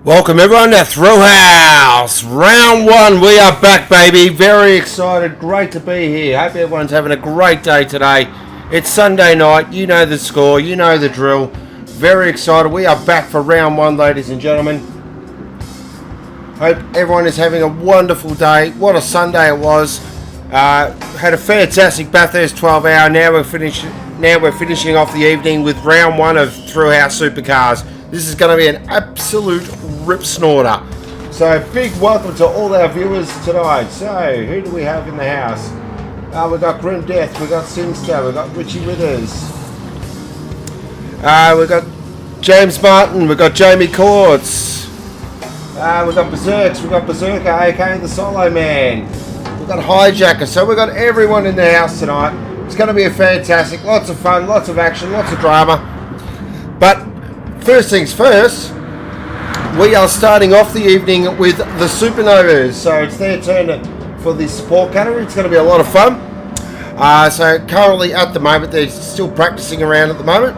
Welcome everyone to Thrillhouse Round 1. We are back, baby. Very excited. Great to be here. Hope everyone's having a great day today. It's Sunday night. You know the score. You know the drill. Very excited. We are back for Round 1, ladies and gentlemen. Hope everyone is having a wonderful day. What a Sunday it was. Had a fantastic Bathurst 12 hour. Now we're finishing off the evening with Round 1 of Thrillhouse Supercars. This is going to be an absolute rip snorter. So big welcome to all our viewers tonight. So who do we have in the house? We've got Grim Death, we've got Simster, we've got Richie Withers. We've got James Martin, we've got Jamie Courts. We've got Berserks, we've got Berserker, aka the Solo Man. We've got Hijacker. So we've got everyone in the house tonight. It's going to be a fantastic, lots of fun, lots of action, lots of drama. But first things first, we are starting off the evening with the Supernovas. So it's their turn for the support category. It's going to be a lot of fun. So currently at the moment, they're still practicing around at the moment.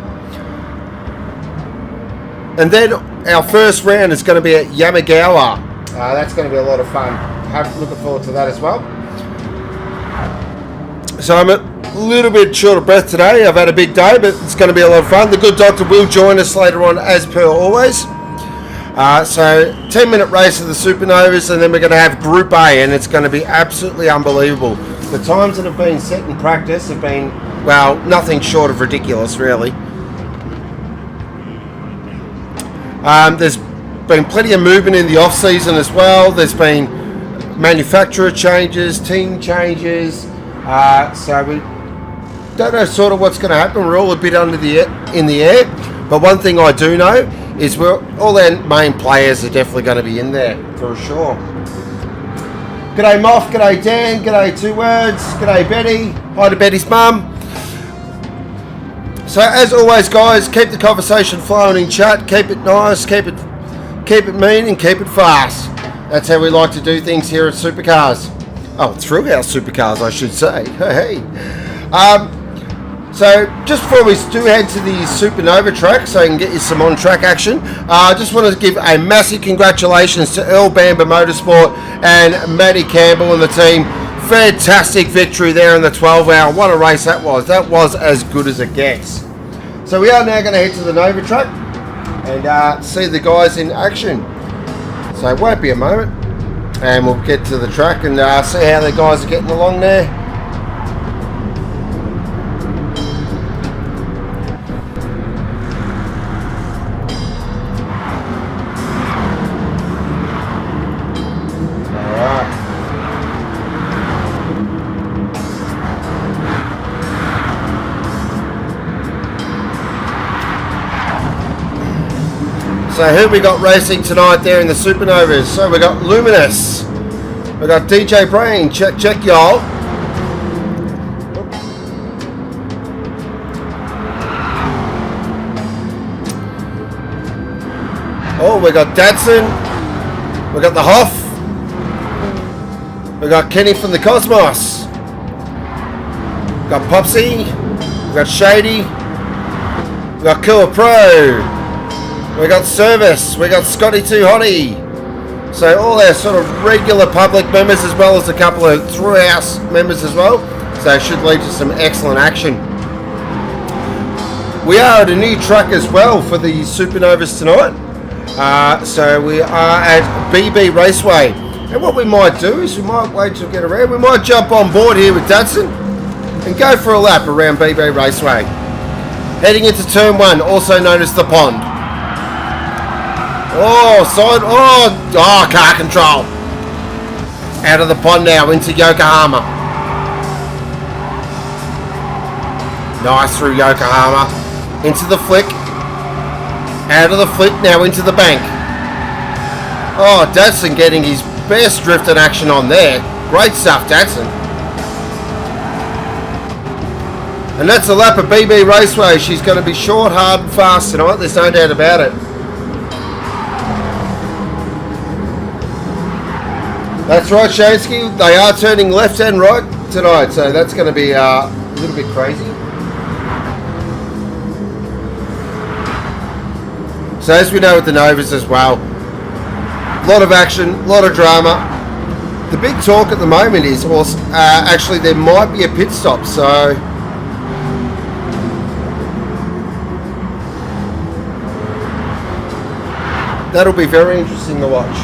And then our first round is going to be at Yamagiwa. That's going to be a lot of fun. Looking forward to that as well. So I'm a little bit short of breath today. I've had a big day, but it's going to be a lot of fun. The good doctor will join us later on, as per always. So 10-minute race of the Supernovas, and then we're going to have Group A, and it's going to be absolutely unbelievable. The times that have been set in practice have been, well, nothing short of ridiculous, really. There's been plenty of movement in the off-season as well. There's been manufacturer changes, team changes. So we don't know sort of what's going to happen. We're all a bit in the air. But one thing I do know is all our main players are definitely going to be in there for sure. G'day Moff, g'day Dan, g'day Two Words, g'day Betty. Hi to Betty's mum. So as always, guys, keep the conversation flowing in chat. Keep it nice, keep it mean, and keep it fast. That's how we like to do things here at Supercars. Oh, Thrillhouse Supercars, I should say. Hey. So just before we do head to the Supernova track, so I can get you some on-track action, I just want to give a massive congratulations to Earl Bamber Motorsport and Matty Campbell and the team. Fantastic victory there in the 12 hour. What a race that was. That was as good as it gets. So we are now going to head to the Nova track and see the guys in action. So it won't be a moment. And we'll get to the track and see how the guys are getting along there. Alright. So who we got racing tonight there in the Supernovas? So we got Luminous. We got DJ Brain. Check y'all. Oh, we got Dadson. We got the Hoff. We got Kenny from the Cosmos. We got Popsy. We got Shady. We got Killer Pro. We got Service, we got Scotty Too Hottie. So all our sort of regular public members as well as a couple of Thrillhouse members as well. So it should lead to some excellent action. We are at a new track as well for the Supernovas tonight. So we are at BB Raceway. And what we might do is we might wait till we get around. We might jump on board here with Dadson and go for a lap around BB Raceway. Heading into turn 1, also known as the pond. Car control. Out of the pond now into Yokohama. Nice through Yokohama. Into the flick. Out of the flick now into the bank. Oh, Dadson getting his best drifting action on there. Great stuff, Dadson. And that's a lap of BB Raceway. She's going to be short, hard and fast tonight. There's no doubt about it. That's right, Shansky. They are turning left and right tonight, so that's going to be a little bit crazy. So as we know with the Novas as well, A lot of action, a lot of drama. The big talk at the moment is also, actually there might be a pit stop, so that'll be very interesting to watch.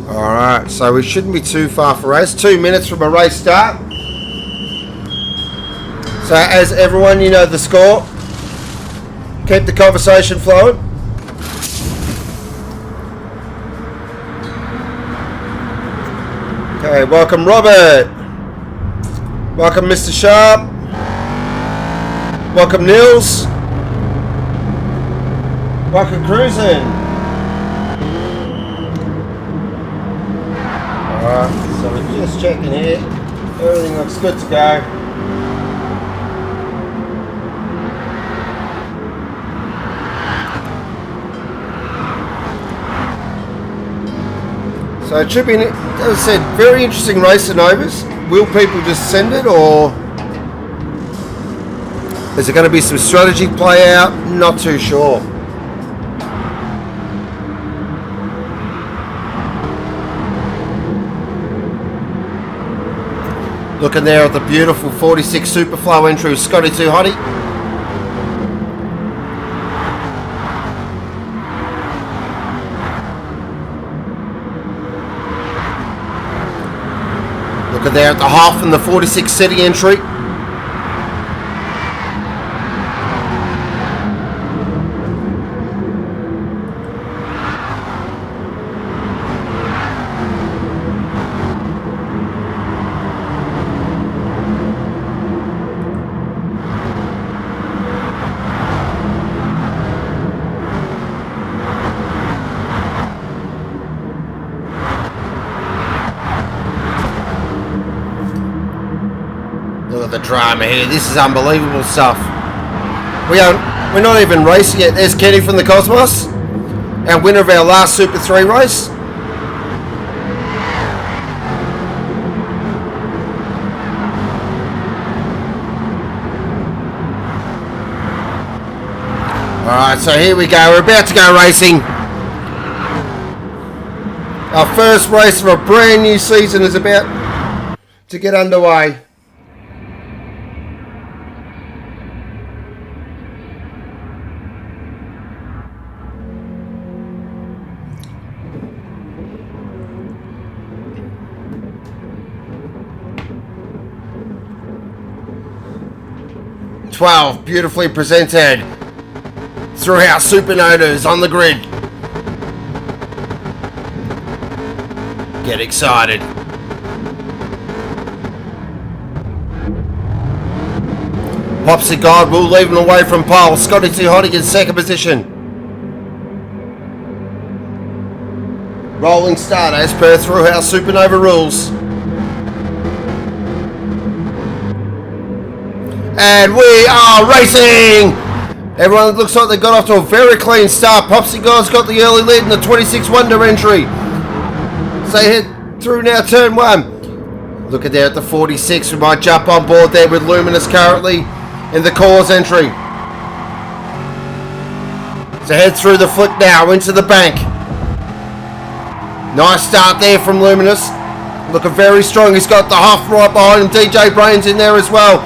Alright, so we shouldn't be too far for race. 2 minutes from a race start. So as everyone, you know the score. Keep the conversation flowing. Okay, welcome Robert. Welcome Mr. Sharp. Welcome Nils. Welcome Cruising. Alright, so we're just checking here. Everything looks good to go. So it should be, as I said, very interesting race at Novus. Will people just send it, or is there going to be some strategy play out? Not too sure. Looking there at the beautiful 46 Superflow entry with Scotty Too Hottie. Looking there at the half and the 46 City entry. The drama here, this is unbelievable stuff. We're not even racing yet. There's Kenny from the Cosmos, our winner of our last Super 3 race. Alright, so here we go, we're about to go racing. Our first race of a brand new season is about to get underway. Beautifully presented. Thrillhouse Supercars on the grid. Get excited. Popsy God will leave him away from pole. Scotty Too Hottie in second position. Rolling start as per Thrillhouse Supernova rules. And we are racing! Everyone looks like they got off to a very clean start. Popsy God's got the early lead in the 26 Wonder entry. So they head through now turn 1. Look at there at the 46. We might jump on board there with Luminous currently in the cause entry. So head through the foot now into the bank. Nice start there from Luminous. Looking very strong. He's got the half right behind him. DJ Brains in there as well.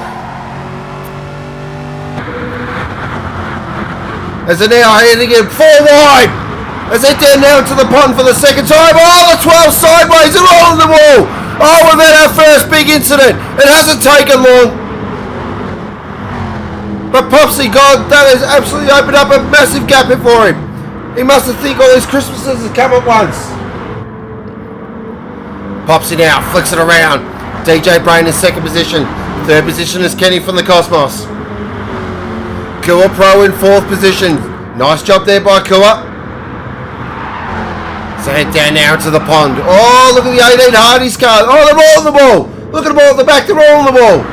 As they're now heading in 4 wide. As they down now into the pond for the second time. Oh, the 12 sideways and all on the wall. Oh, we've had our first big incident. It hasn't taken long. But Popsy God, that has absolutely opened up a massive gap for him. He must have think all his Christmases have come at once. Popsy now flicks it around. DJ Brain in second position. Third position is Kenny from the Cosmos. Kua Pro in fourth position. Nice job there by Kua. So head down now into the pond. Oh, look at the 18 Hardy's car. Oh, they're all on the wall. Look at them all at the back. They're all on the wall.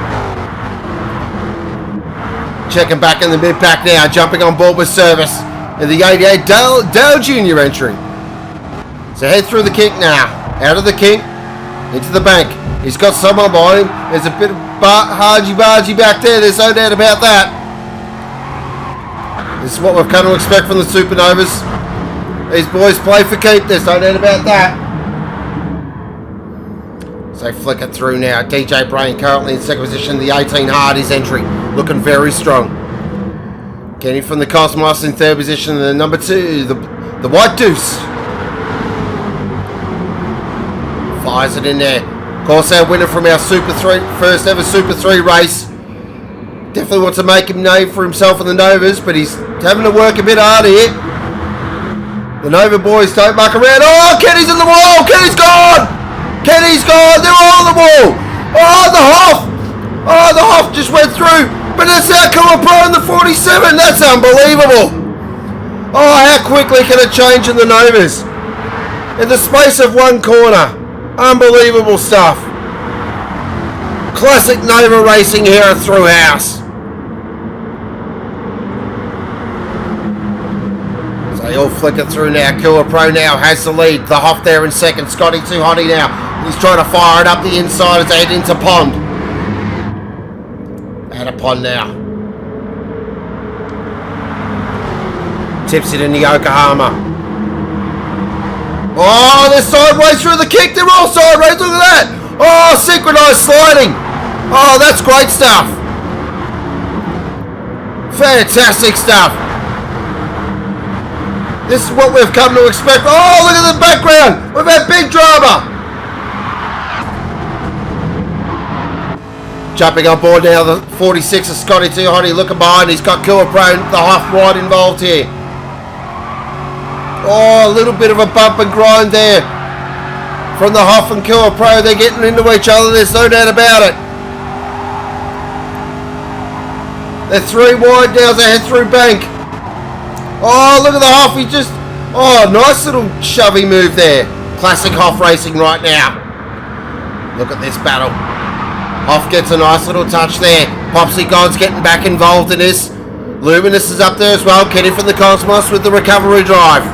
Checking back in the mid-pack now. Jumping on board with service. In the 88 Dale Jr. entry. So head through the kink now. Out of the kink. Into the bank. He's got someone behind him. There's a bit of hargy-bargy back there. There's no doubt about that. This is what we've come to expect from the Supernovas. These boys play for keep. There's no doubt about that. So flick it through now. DJ Brain currently in second position. The 18 Hardy's entry. Looking very strong. Kenny from the Cosmos in third position. And the number 2, the White Deuce. Fires it in there. Of course, our winner from our first ever Super 3 race. Definitely wants to make him name for himself in the Novas, but he's having to work a bit hard here. The Nova boys don't muck around. Oh, Kenny's in the wall. Kenny's gone. Kenny's gone. They're all on the wall. Oh, the Hoff. Oh, the Hoff just went through. But it's our Killer Pro in the 47. That's unbelievable. Oh, how quickly can it change in the Novas? In the space of one corner. Unbelievable stuff. Classic Nova racing here at Thrillhouse. So they all flicker through now. Killer Pro now has the lead. The Hoff there in second. Scotty too hotty now. He's trying to fire it up the inside as they head into pond. At a pond now. Tips it in the Yokohama. Oh, they're sideways through the kick. They're all sideways. Look at that. Oh, synchronized sliding. Oh, that's great stuff. Fantastic stuff. This is what we've come to expect. Oh, look at the background. We've had big drama. Jumping on board now, the 46 of Scotty Too Hotty looking behind. He's got Killer Pro, the Hoff right involved here. Oh, a little bit of a bump and grind there from the Hoff and Killer Pro. They're getting into each other. There's no doubt about it. They're 3 wide now as they head through bank. Oh, look at the Hoff. He just... Oh, nice little shovey move there. Classic Hoff racing right now. Look at this battle. Hoff gets a nice little touch there. Popsy God's getting back involved in this. Luminous is up there as well. Kenny from the Cosmos with the recovery drive.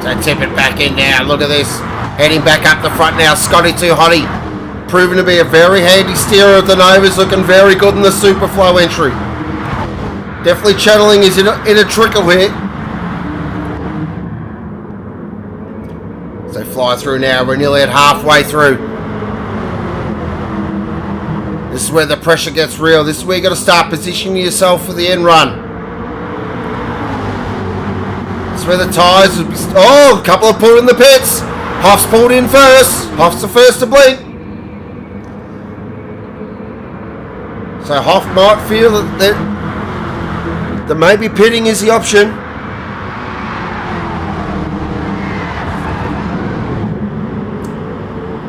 So tip it back in now. Look at this. Heading back up the front now. Scotty Too Hotty. Proven to be a very handy steerer of the Novas. Looking very good in the Superflow entry. Definitely channeling his inner trickle here. So fly through now. We're nearly at halfway through. This is where the pressure gets real. This is where you got to start positioning yourself for the end run. This is where the tyres would be... Oh, a couple of pulled in the pits. Hoff's pulled in first. Hoff's the first to blink. So Hoff might feel that maybe pitting is the option.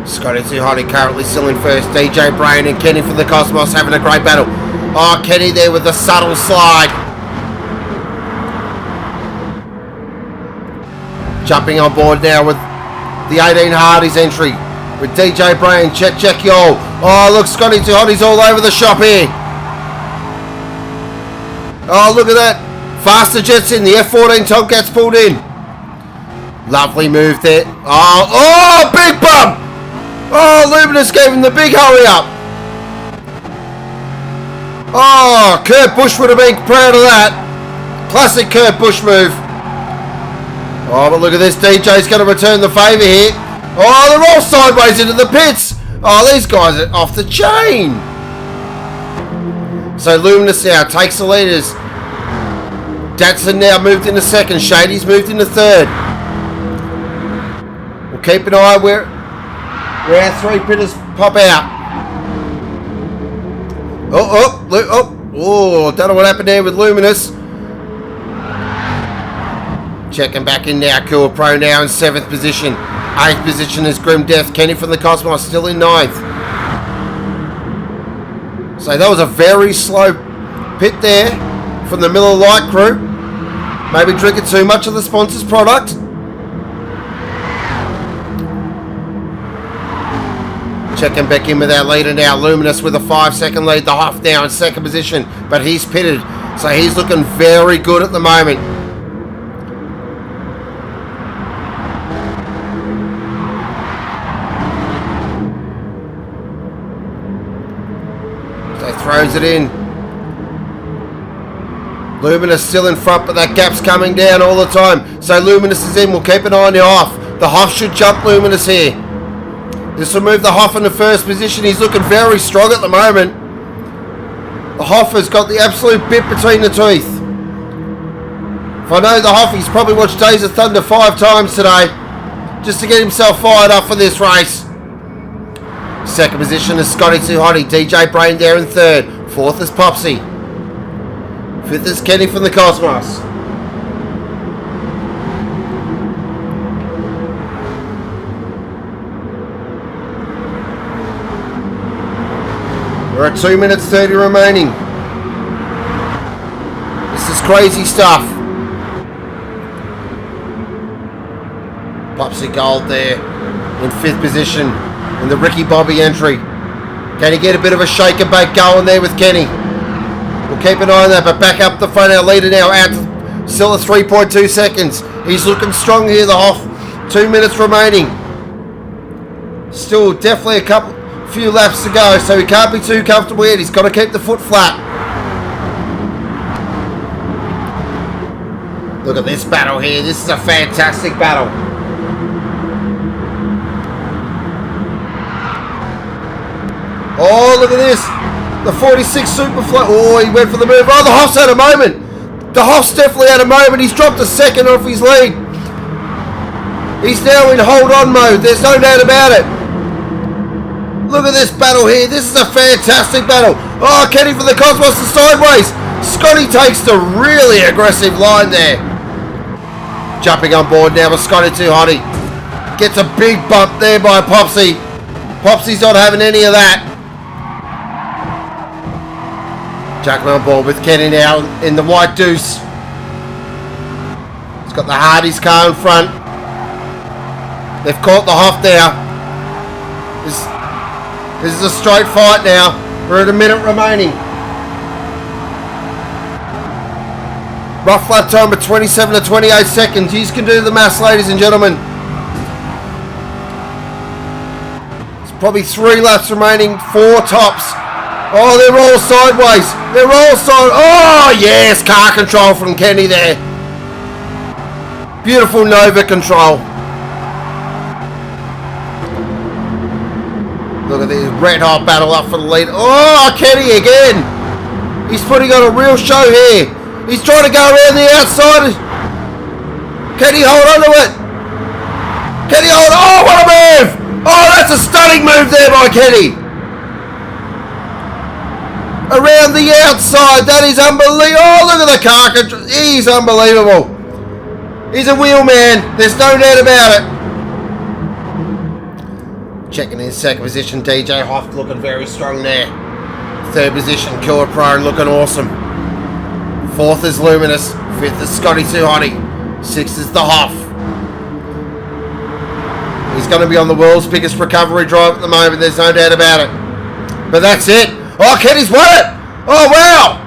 Scotty Too Hotty currently still in first. DJ Brain and Kenny from the Cosmos having a great battle. Oh, Kenny there with the subtle slide. Jumping on board now with the 18 Hardy's entry. With DJ Brain, check y'all. Oh, look, Scotty Too Hotty's all over the shop here. Oh, look at that. Faster jets in. The F14 Tomcat's pulled in. Lovely move there. Oh, big bump. Oh, Luminous gave him the big hurry up. Oh, Kurt Busch would have been proud of that. Classic Kurt Busch move. Oh, but look at this. DJ's going to return the favour here. Oh, they're all sideways into the pits. Oh, these guys are off the chain. So Luminous now takes the leaders. Datsun now moved into second. Shady's moved into third. We'll keep an eye where our 3 pitters pop out. Oh, don't know what happened there with Luminous. Checking back in now. Killer Pro now in 7th position. 8th position is Grim Death. Kenny from the Cosmos still in 9th. So that was a very slow pit there from the Miller Lite crew. Maybe drinking too much of the sponsor's product. Checking back in with our leader now. Luminous with a 5-second lead. The Hoff now in 2nd position. But he's pitted. So he's looking very good at the moment. So throws it in. Luminous still in front, but that gap's coming down all the time. So Luminous is in. We'll keep an eye on the Hoff. The Hoff should jump Luminous here. This will move the Hoff into first position. He's looking very strong at the moment. The Hoff has got the absolute bit between the teeth. If I know the Hoff, he's probably watched Days of Thunder 5 times today just to get himself fired up for this race. Second position is Scotty Too Hotty. DJ Brain there in third. Fourth is Popsy. Fifth is Kenny from the Cosmos. We're at 2 minutes 30 remaining. This is crazy stuff. Popsy Gold there in fifth position in the Ricky Bobby entry. Can he get a bit of a shake and bake going there with Kenny? We'll keep an eye on that, but back up the front, our leader now out still at 3.2 seconds. He's looking strong here, the Hoff. 2 minutes remaining. Still definitely a few laps to go, so he can't be too comfortable yet. He's got to keep the foot flat. Look at this battle here. This is a fantastic battle. Oh, look at this. The 46 Superfly. Oh, he went for the move. Oh, the Hoff's had a moment. The Hoff's definitely had a moment. He's dropped a second off his lead. He's now in hold on mode. There's no doubt about it. Look at this battle here. This is a fantastic battle. Oh, Kenny from the Cosmos is sideways. Scotty takes the really aggressive line there. Jumping on board now with Scotty Too Hotty. Gets a big bump there by Popsy. Popsy's not having any of that. Jumping on board with Kenny now in the white deuce. He's got the Hardy's car in front. They've caught the Hoff now. This is a straight fight now. We're at a minute remaining. Rough lap time of 27 to 28 seconds. You can do the maths, ladies and gentlemen. It's probably 3 laps remaining, 4 tops. Oh, they're all sideways. They're all sideways. Oh, yes, car control from Kenny there. Beautiful Nova control. Look at this red hot battle up for the lead. Oh, Kenny again. He's putting on a real show here. He's trying to go around the outside. Can he hold on to it? Can he hold on? Oh, what a move! Oh, that's a stunning move there by Kenny. Around the outside. That is unbelievable. Oh, look at the car control. He's unbelievable. He's a wheel man. There's no doubt about it. Checking in second position. DJ Hoff looking very strong there. Third position. Killer Pro looking awesome. Fourth is Luminous. Fifth is Scotty Too Hotty. Sixth is the Hoff. He's going to be on the world's biggest recovery drive at the moment. There's no doubt about it. But that's it. Oh, Kenny's won it. Oh, wow.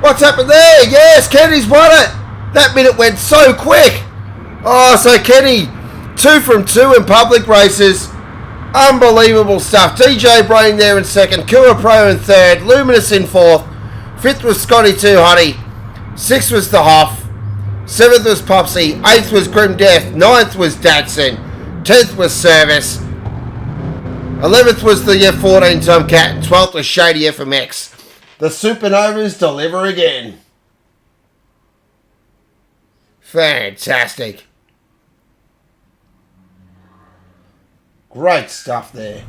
What's happened there? Yes, Kenny's won it. That minute went so quick. Oh, so Kenny, 2 from 2 in public races. Unbelievable stuff. DJ Brain there in second. Kura Pro in third. Luminous in fourth. Fifth was Scotty Too Hotty. Sixth was the Hoff. Seventh was Popsy. Eighth was Grim Death. Ninth was Dadson. 10th was Service. 11th was the F14 Tomcat. And 12th was Shady FMX. The Supernovas deliver again. Fantastic. Great stuff there.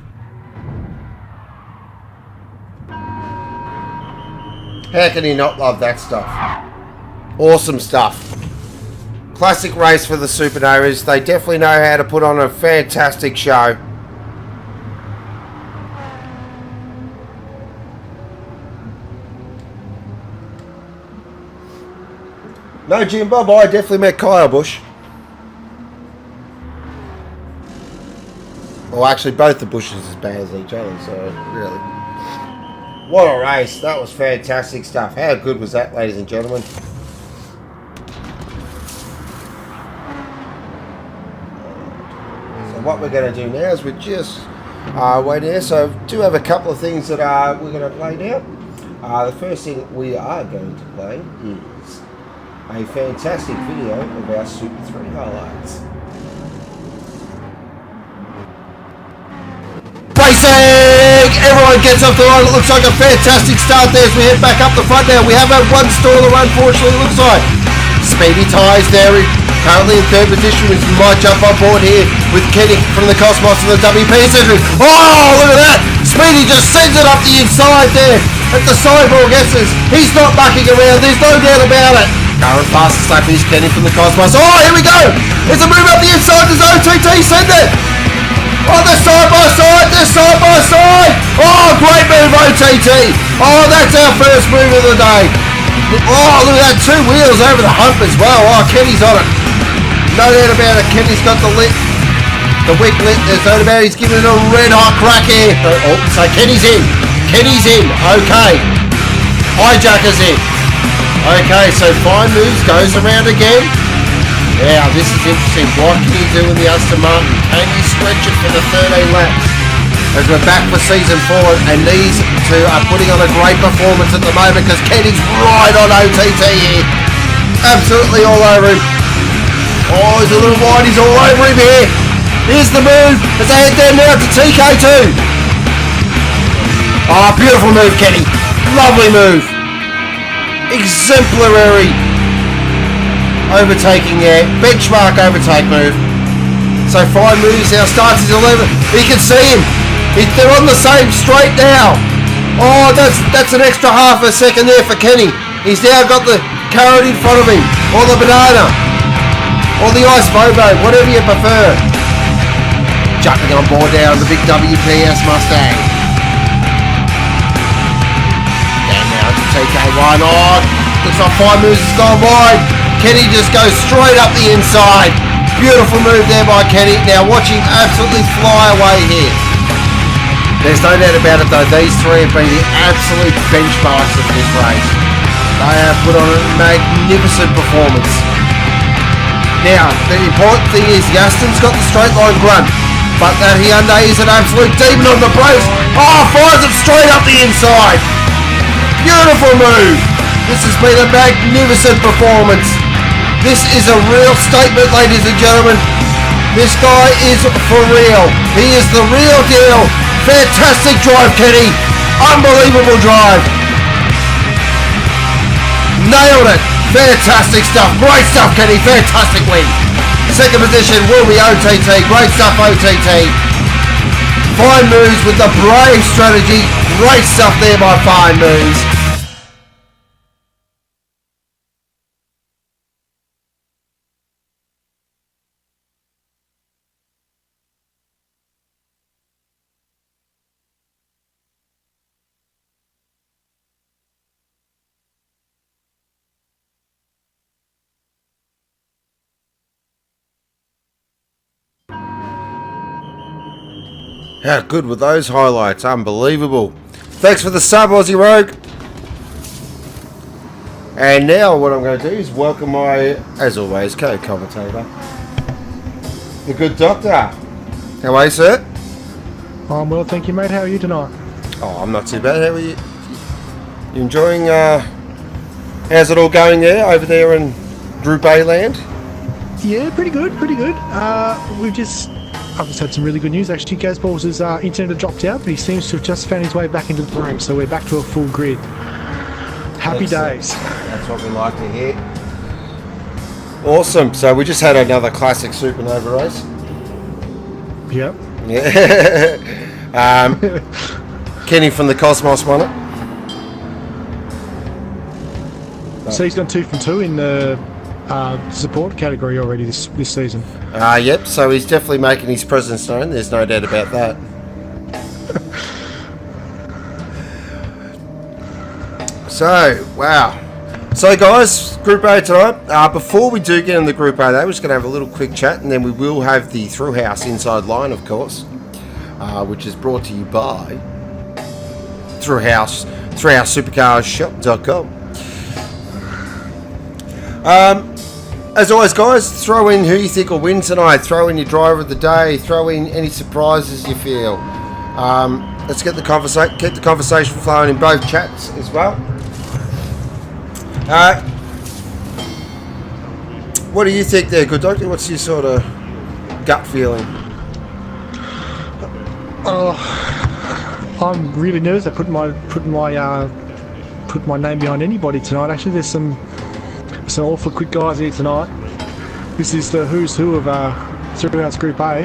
How can you not love that stuff? Awesome stuff. Classic race for the Supernovas. They definitely know how to put on a fantastic show. No Jim Bob, I definitely met Kyle Busch. Well, actually, both the Bushes as bad as each other, so really. What a race. That was fantastic stuff. How good was that, ladies and gentlemen? So what we're going to do now is we're just waiting there. So I do have a couple of things that we're going to play now. The first thing we are going to play is a fantastic video of our Super 3 highlights. Racing! Everyone gets off the line. It looks like a fantastic start there as we head back up the front now. We have had one stall, unfortunately, it looks like. Speedy Tyres there, currently in third position, which might jump on board here with Kenny from the Cosmos and the WP section. Oh, look at that! Speedy just sends it up the inside there at the sidewall guesses. He's not mucking around, there's no doubt about it. Current fastest lap is Kenny from the Cosmos. Oh, here we go! There's a move up the inside, there's OTT, send it! Oh, they're side by side, they're side by side! Oh, great move, OTT! Oh, that's our first move of the day. Oh, look at that, 2 wheels over the hump as well. Oh, Kenny's on it. No doubt about it, Kenny's got the lit. The weak lit, there's no doubt about it. He's giving it a red hot crack here. Oh, so Kenny's in. Kenny's in, okay. Hijacker's in. Okay, so Fine Moves goes around again. Yeah, this is interesting. What can he do in the Aston Martin? Can he stretch it for the 13 laps? As we're back for season 4, and these two are putting on a great performance at the moment because Kenny's right on OTT here. Absolutely all over him. Oh, he's a little wide, he's all over him here. Here's the move as they head down now to TK2. Oh, beautiful move, Kenny. Lovely move. Exemplary overtaking there. Benchmark overtake move. So Fine Moves now starts his 11. You can see him. They're on the same straight now. Oh, that's an extra half a second there for Kenny. He's now got the carrot in front of him, or the banana, or the ice bobo, whatever you prefer. Jumping on board now the big WPS Mustang. And now to TK1. Oh, looks like Fine Moves has gone wide. Kenny just goes straight up the inside. Beautiful move there by Kenny. Now watch him absolutely fly away here. There's no doubt about it though, these three have been the absolute benchmarks of this race. They have put on a magnificent performance. Now, the important thing is the Aston's got the straight line grunt, but that Hyundai is an absolute demon on the brakes. Oh, fires it straight up the inside. Beautiful move. This has been a magnificent performance. This is a real statement, ladies and gentlemen. This guy is for real. He is the real deal. Fantastic drive, Kenny. Unbelievable drive. Nailed it. Fantastic stuff. Great stuff, Kenny. Fantastic win. Second position will be OTT. Great stuff, OTT. Fine Moves with the brave strategy. Great stuff there by Fine Moves. How good were those highlights? Unbelievable. Thanks for the sub, Aussie Rogue. And now what I'm going to do is welcome my, as always, co-commentator, the good doctor. How are you, sir? I'm well, thank you, mate. How are you tonight? Oh, I'm not too bad. How are you? You enjoying, how's it all going there, over there in Group A land? Yeah, pretty good, pretty good. I've just had some really good news actually. Gazballs' internet had dropped out, but he seems to have just found his way back into the room, so we're back to a full grid. Happy days. That's what we like to hear. Awesome. So we just had another classic Supernova race. Yep. Yeah. Kenny from the Cosmos won it. So he's done 2 from 2 in the support category already this season. Yep, so he's definitely making his presence known, there's no doubt about that. So, wow. So guys, Group A tonight. Before we do get in the Group A, we're just going to have a little quick chat, and then we will have the Thrillhouse Inside Line, of course, which is brought to you by Thrillhouse ThreeHouseSupercarsShop.com. As always, guys, throw in who you think will win tonight. Throw in your driver of the day. Throw in any surprises you feel. Let's get the conversation flowing in both chats as well. What do you think there, good doctor? What's your sort of gut feeling? I'm really nervous. I put my name behind anybody tonight. Actually, there's some awful quick guys here tonight. This is the who's who of Thrillhouse Group A.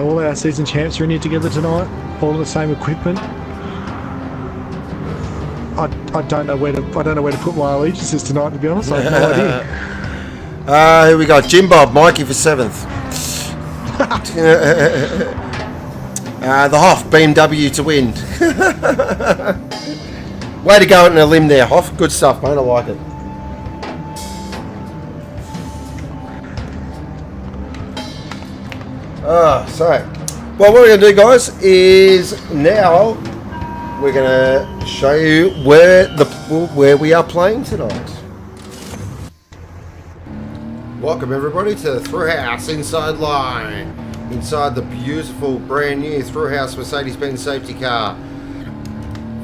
All our season champs are in here together tonight. All the same equipment. I don't know where to put my allegiances tonight. To be honest, I have no idea. Here we go. Jim Bob, Mikey for 7th. The Hoff, BMW to win. Way to go out on a limb there, Hoff. Good stuff, mate. I like it. Well, what we're going to do, guys, is now we're going to show you where we are playing tonight. Welcome, everybody, to the Thrillhouse Inside Line. Inside the beautiful, brand new Thrillhouse Mercedes-Benz safety car.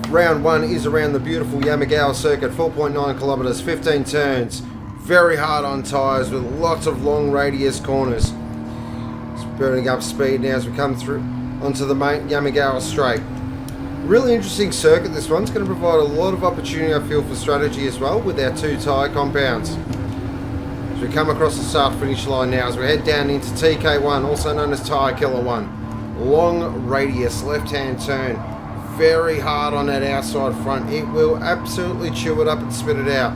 Round 1 is around the beautiful Yamagiwa circuit, 4.9 kilometres, 15 turns. Very hard on tyres with lots of long radius corners. It's burning up speed now as we come through onto the main Yamagiwa straight. Really interesting circuit, this one's going to provide a lot of opportunity, I feel, for strategy as well with our 2 tyre compounds. As we come across the start finish line now, as we head down into TK1, also known as Tyre Killer 1. Long radius, left hand turn. Very hard on that outside front. It will absolutely chew it up and spit it out.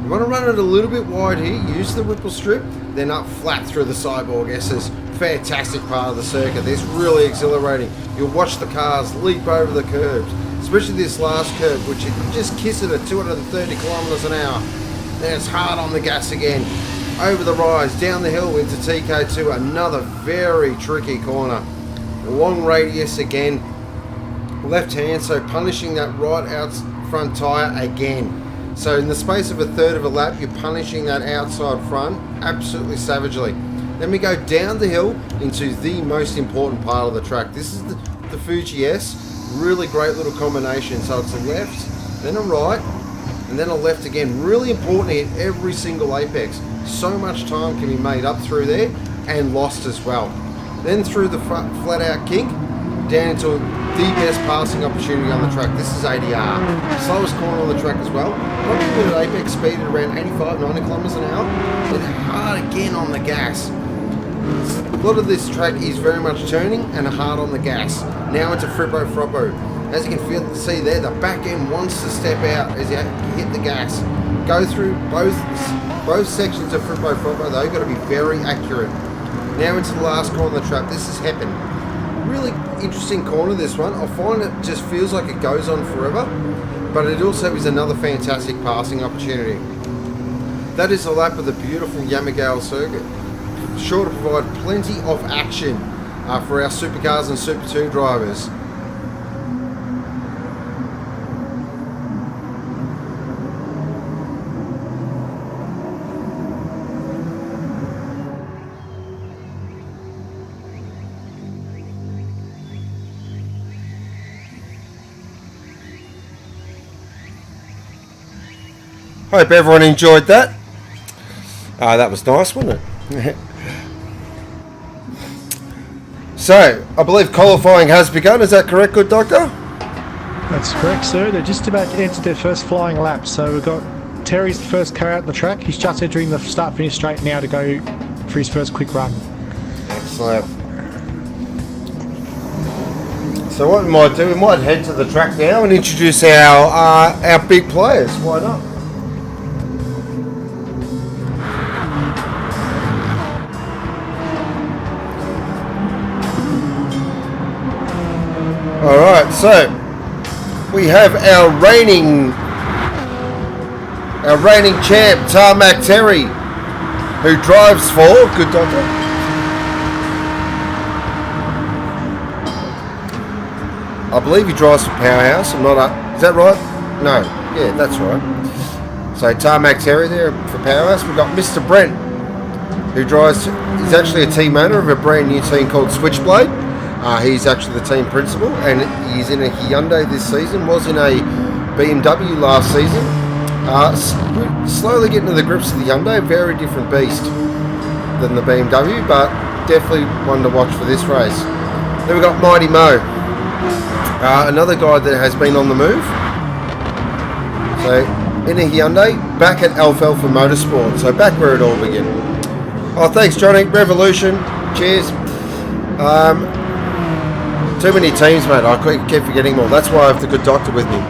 You want to run it a little bit wide here, use the ripple strip, then up flat through the cyborg S's. Fantastic part of the circuit. It's really exhilarating. You'll watch the cars leap over the curbs, especially this last curve, which you can just kiss it at 230 kilometers an hour. Then it's hard on the gas again. Over the rise, down the hill into TK2, another very tricky corner. Long radius again. Left hand, so punishing that right out front tyre again. So in the space of a third of a lap, you're punishing that outside front absolutely savagely. Then we go down the hill into the most important part of the track. This is the Fuji S. Really great little combination. So it's a left, then a right, and then a left again. Really important to hit every single apex. So much time can be made up through there and lost as well. Then through the flat out kink, down into the best passing opportunity on the track. This is ADR. Slowest corner on the track as well. Probably with an apex speed at around 85, 90 kilometers an hour. But hard again on the gas. A lot of this track is very much turning and hard on the gas. Now into Frippo Froppo. As you can see there, the back end wants to step out as you hit the gas. Go through both sections of Frippo Froppo though, you've got to be very accurate. Now into the last corner of the track. This is Heppen. Really interesting corner, this one. I find it just feels like it goes on forever, but it also is another fantastic passing opportunity. That is a lap of the beautiful Yamagiwa circuit. Sure to provide plenty of action for our Supercars and Super 2 drivers. Hope everyone enjoyed that. That was nice, wasn't it? So, I believe qualifying has begun. Is that correct, good doctor? That's correct, sir. They're just about to enter their first flying lap. So we've got Terry's the first car out the track. He's just entering the start-finish straight now to go for his first quick run. Excellent. So what we might do, we might head to the track now and introduce our big players. Why not? Alright, so we have our reigning champ, Tarmac Terry, who drives for good doctor. I believe he drives for Powerhouse. I'm not up. Is that right? No. Yeah, that's right. So Tarmac Terry there for Powerhouse. We've got Mr. Brent, who drives. He's actually a team owner of a brand new team called Switchblade. He's actually the team principal, and he's in a Hyundai this season. Was in a BMW last season. Slowly getting to the grips of the Hyundai. Very different beast than the BMW, but definitely one to watch for this race. Then we've got Mighty Mo, another guy that has been on the move. So in a Hyundai, back at Alfalfa Motorsport, so back where it all began. Oh, thanks, Johnny. Revolution, cheers. Too many teams, mate. I keep forgetting them all. That's why I have the good doctor with me.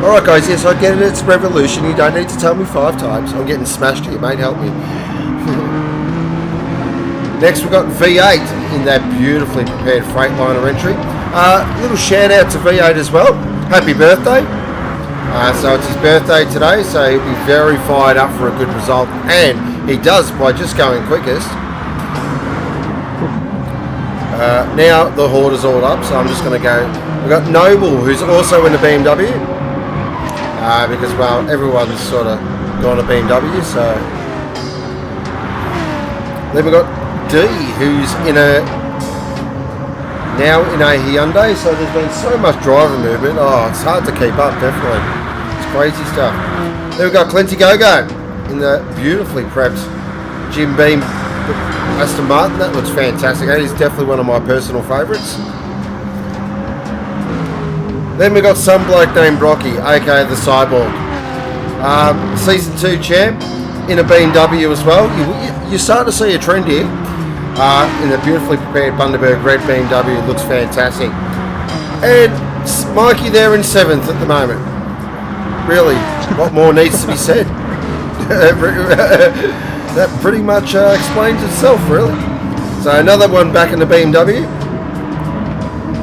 Alright guys, yes, I get it, it's Revolution. You don't need to tell me 5 times. I'm getting smashed here, mate, help me. Next we've got V8 in that beautifully prepared Freightliner entry. Little shout out to V8 as well. Happy birthday. So it's his birthday today, so he'll be very fired up for a good result. And he does by just going quickest. Now the horde is all up, so I'm just going to go. We've got Noble, who's also in the BMW. Because, well, everyone's sort of gone to BMW, so... Then we've got D, who's now in a Hyundai, so there's been so much driver movement. Oh, it's hard to keep up, definitely. It's crazy stuff. Then we've got Clinty Gogo in the beautifully prepped Jim Beam Aston Martin. That looks fantastic. That is definitely one of my personal favourites. Then we got some bloke named Rocky, aka the Cyborg. Season 2 champ in a BMW as well. You're starting to see a trend here. In a beautifully prepared Bundaberg red BMW, looks fantastic. And Mikey there in 7th at the moment. Really, what more needs to be said? That pretty much explains itself, really. So another one back in the BMW.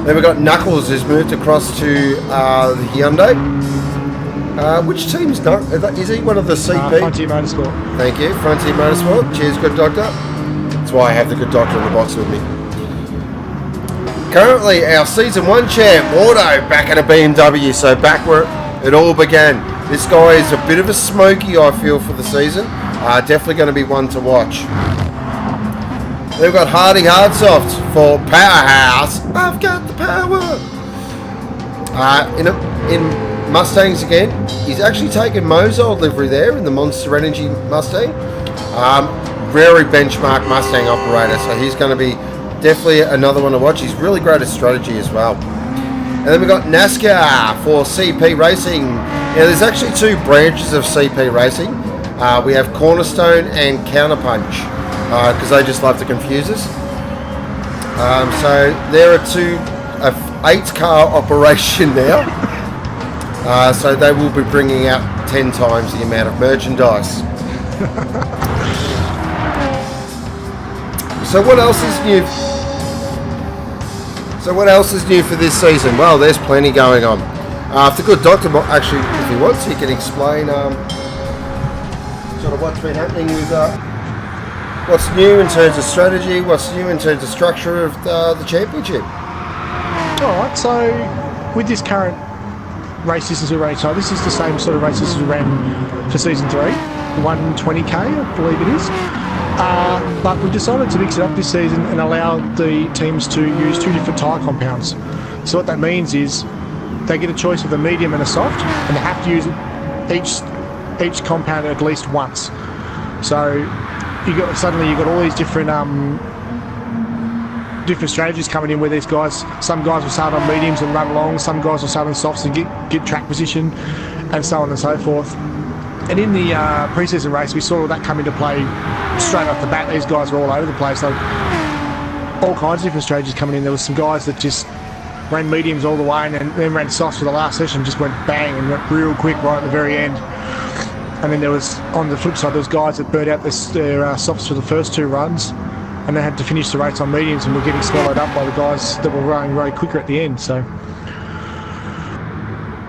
Then we've got Knuckles, who's moved across to the Hyundai. Which team is Knuckles? Is he one of the CP? Frontier Motorsport. Thank you, Frontier Motorsport. Cheers, good doctor. That's why I have the good doctor in the box with me. Currently, our Season 1 champ, Auto, back at a BMW, so back where it all began. This guy is a bit of a smoky, I feel, for the season. Definitely going to be one to watch. Then we've got Hardy Hardsoft for Powerhouse. I've got the power. In Mustangs again, he's actually taken Mo's old livery there in the Monster Energy Mustang. Very benchmark Mustang operator, so he's going to be definitely another one to watch. He's really great at strategy as well. And then we've got NASCAR for CP Racing. Now, there's actually 2 branches of CP Racing. We have Cornerstone and Counterpunch, because they just love to confuse us. So there are 8-car operation now. So they will be bringing out 10 times the amount of merchandise. So what else is new? For this season? Well, there's plenty going on. If the good doctor, actually, if he wants, he can explain sort of what's been happening with what's new in terms of strategy, what's new in terms of structure of the championship. Alright, so with this current race this is a race, so this is the same sort of race as we ran for Season 3, 120k I believe it is. But we decided to mix it up this season and allow the teams to use 2 different tyre compounds. So what that means is they get a choice of a medium and a soft, and they have to use each compound at least once. So you've got all these different strategies coming in where these guys, some guys will start on mediums and run along, some guys will start on softs and get track position, and so on and so forth. And in the pre-season race, we saw all that come into play straight off the bat. These guys were all over the place. So all kinds of different strategies coming in. There was some guys that just ran mediums all the way and then ran softs for the last session, just went bang and went real quick right at the very end. And then there was, on the flip side, there was guys that burnt out their softs for the first 2 runs, and they had to finish the race on mediums and were getting swallowed up by the guys that were running really quicker at the end. So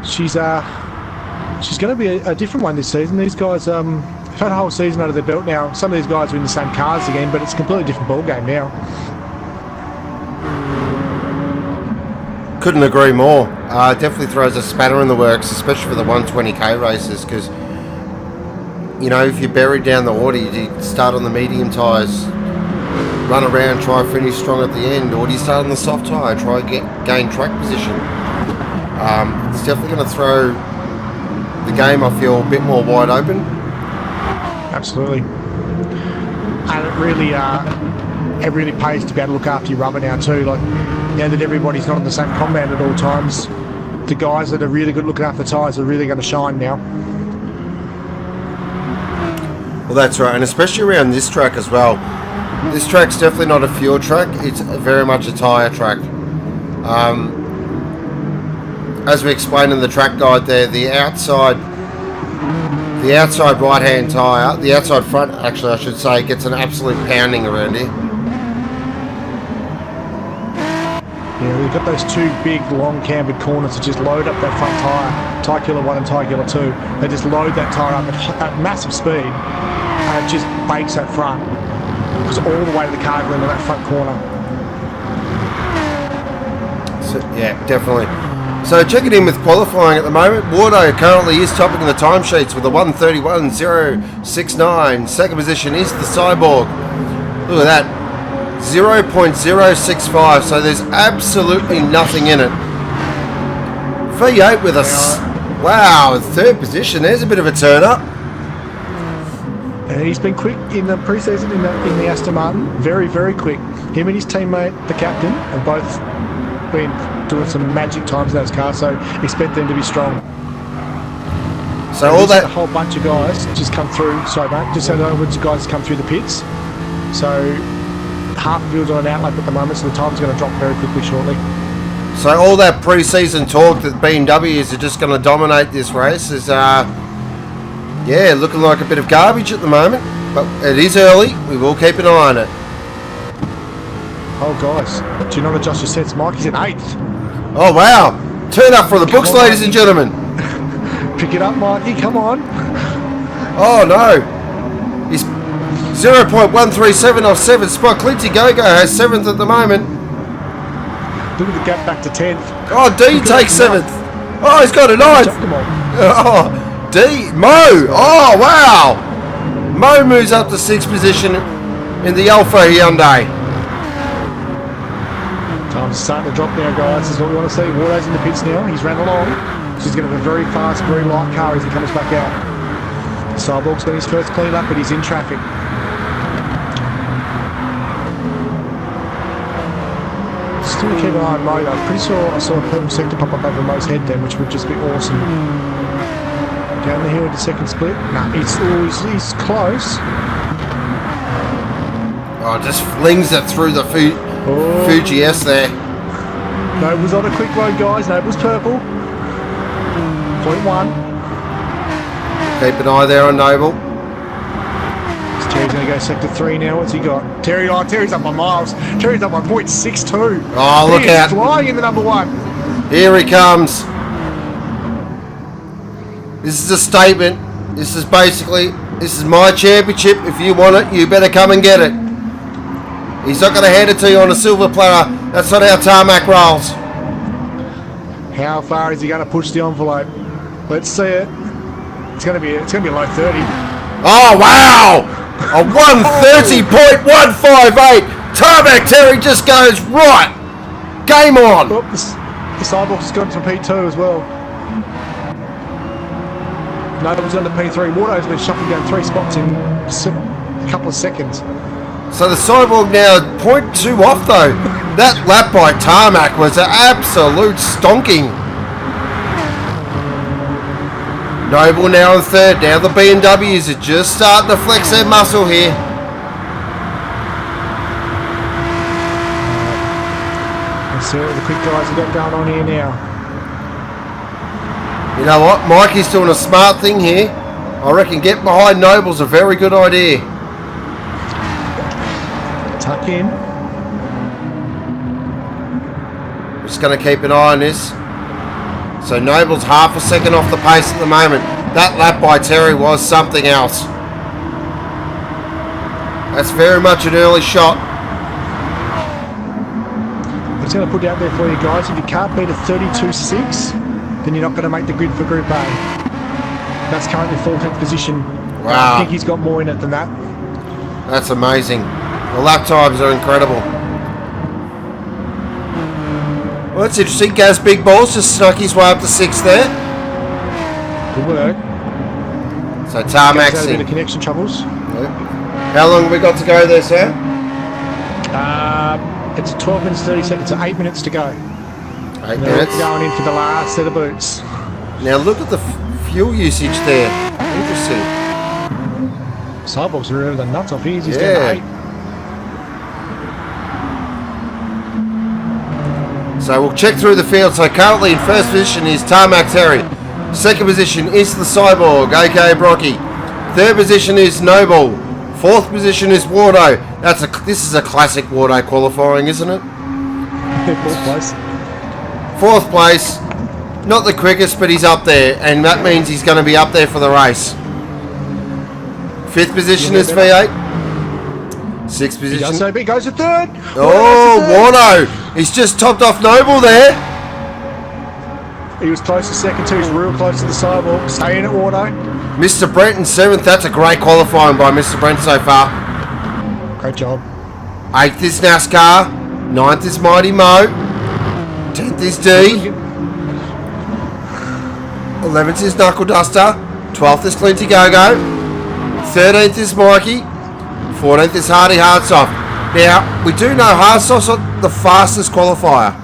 she's going to be a different one this season. These guys have had a whole season under their belt now. Some of these guys are in the same cars again, but it's a completely different ball game now. Couldn't agree more. Definitely throws a spanner in the works, especially for the 120k races, because you know, if you're buried down the water, you start on the medium tyres, run around, try to finish strong at the end, or do you start on the soft tyre, try to gain track position? It's definitely going to throw the game, I feel, a bit more wide open. Absolutely. And it really pays to be able to look after your rubber now too. Like, now that everybody's not on the same compound at all times, the guys that are really good looking after tyres are really going to shine now. Well, that's right, and especially around this track as well. This track's definitely not a fuel track, it's very much a tyre track. As we explained in the track guide there, the outside right-hand tyre, the outside front, actually I should say, gets an absolute pounding around here. Yeah, we've got those two big, long cambered corners that just load up that front tyre killer 1 and tyre killer 2. They just load that tyre up at massive speed, and it just bakes that front. It goes all the way to the cargo into that front corner. So, yeah, definitely. So checking in with qualifying at the moment, Wardo currently is topping the timesheets with a 1:31.069. Second position is the Cyborg. Look at that. 0.065, so there's absolutely nothing in it. V8 with us. Wow, third position. There's a bit of a turn up. And he's been quick in the pre-season in the Aston Martin. Very, very quick. Him and his teammate, the captain, have both been doing some magic times in those cars, so expect them to be strong. So all that, a whole bunch of guys just come through. Sorry, mate. Just had a bunch of guys come through the pits. So half the field's on an outlap at the moment, so the time's going to drop very quickly shortly. So all that pre-season talk that BMWs are just going to dominate this race is, yeah, looking like a bit of garbage at the moment. But it is early. We will keep an eye on it. Oh, guys, do you not adjust your sets? Mikey's in 8th. Oh, wow. Turn up for the books, ladies and gentlemen. Pick it up, Mikey. Come on. Oh, no. He's 0.137 off 7th spot. Clinty Gogo has 7th at the moment. Look at the gap back to 10th. Oh, D takes 7th. Oh, he's got a 9th. Oh, D. Mo. Oh, wow. Mo moves up to 6th position in the Alpha Hyundai. Time's starting to drop now, guys. This is what we want to see. Wardo's in the pits now. He's ran along. So he's going to have a very fast, very light car as he comes back out. Cyborg's got his first clean up, but he's in traffic. Still keep an eye on Mo. I'm pretty sure I saw a purple sector pop up over Mo's head then, which would just be awesome. Down the hill with the second split. Nah, he's close. Oh, just flings it through the Fuji S there. Noble's on a quick road, guys. Noble's purple. 0.1. Keep an eye there on Noble. Terry's going to go sector 3 now. What's he got? Terry's up on miles. Terry's up on 0.62. Oh, look out. He's flying in the number 1. Here he comes. This is a statement. This is basically, this is my championship. If you want it, you better come and get it. He's not going to hand it to you on a silver platter. That's not how tarmac rolls. How far is he going to push the envelope? Let's see it. It's going to be a low 30. Oh, wow! A 130.158. Tarmac Terry just goes right. Game on. Oh, the Cyborg has gone to P2 as well. Noble's on to P3. Wardo's been shuffling down 3 spots in a couple of seconds. So the Cyborg now 0.2 off though. That lap by Tarmac was an absolute stonking. Noble now in 3rd. Now the BMWs are just starting to flex their muscle here. Let's see what the quick guys have got going on here now. You know what? Mikey's doing a smart thing here. I reckon getting behind Noble's a very good idea. Tuck in. Just going to keep an eye on this. So Noble's half a second off the pace at the moment. That lap by Terry was something else. That's very much an early shot. I'm just going to put it out there for you guys. If you can't beat a 32.6, then you're not going to make the grid for Group A. That's currently 14th position. Wow. I think he's got more in it than that. That's amazing. The lap times are incredible. Well, that's interesting. Gaz Big Balls just snuck his way up to 6th there. Good work. So Tarmac's a bit in. of connection troubles. Yeah. How long have we got to go there, sir? It's 12 minutes 30 seconds, so 8 minutes to go. 8 minutes. Going in for the last set of boots. Now look at the fuel usage there. Interesting. Cyborg's really the nuts off here. He's Yeah. down to 8. So we'll check through the field. So currently in first position is Tarmac Terry. Second position is the Cyborg, aka Brocky. Third position is Noble. Fourth position is Wardo. This is a classic Wardo qualifying, isn't it? Fourth place. Fourth place. Not the quickest, but he's up there, and that means he's going to be up there for the race. Fifth position is V8. Sixth He position. does so big, goes to third. Oh, Wardo. He's just topped off Noble there. He was close to second too. He's real close to the Cyborg. Stay in at Wardo. Mr. Brent in 7th. That's a great qualifying by Mr. Brent so far. Great job. 8th is NASCAR. 9th is Mighty Mo. 10th is D. 11th is Knuckle Duster. 12th is Clinty Go-Go. 13th is Mikey. 14th is Hardy Hardsoft. Now, we do know Hardsoft's not the fastest qualifier.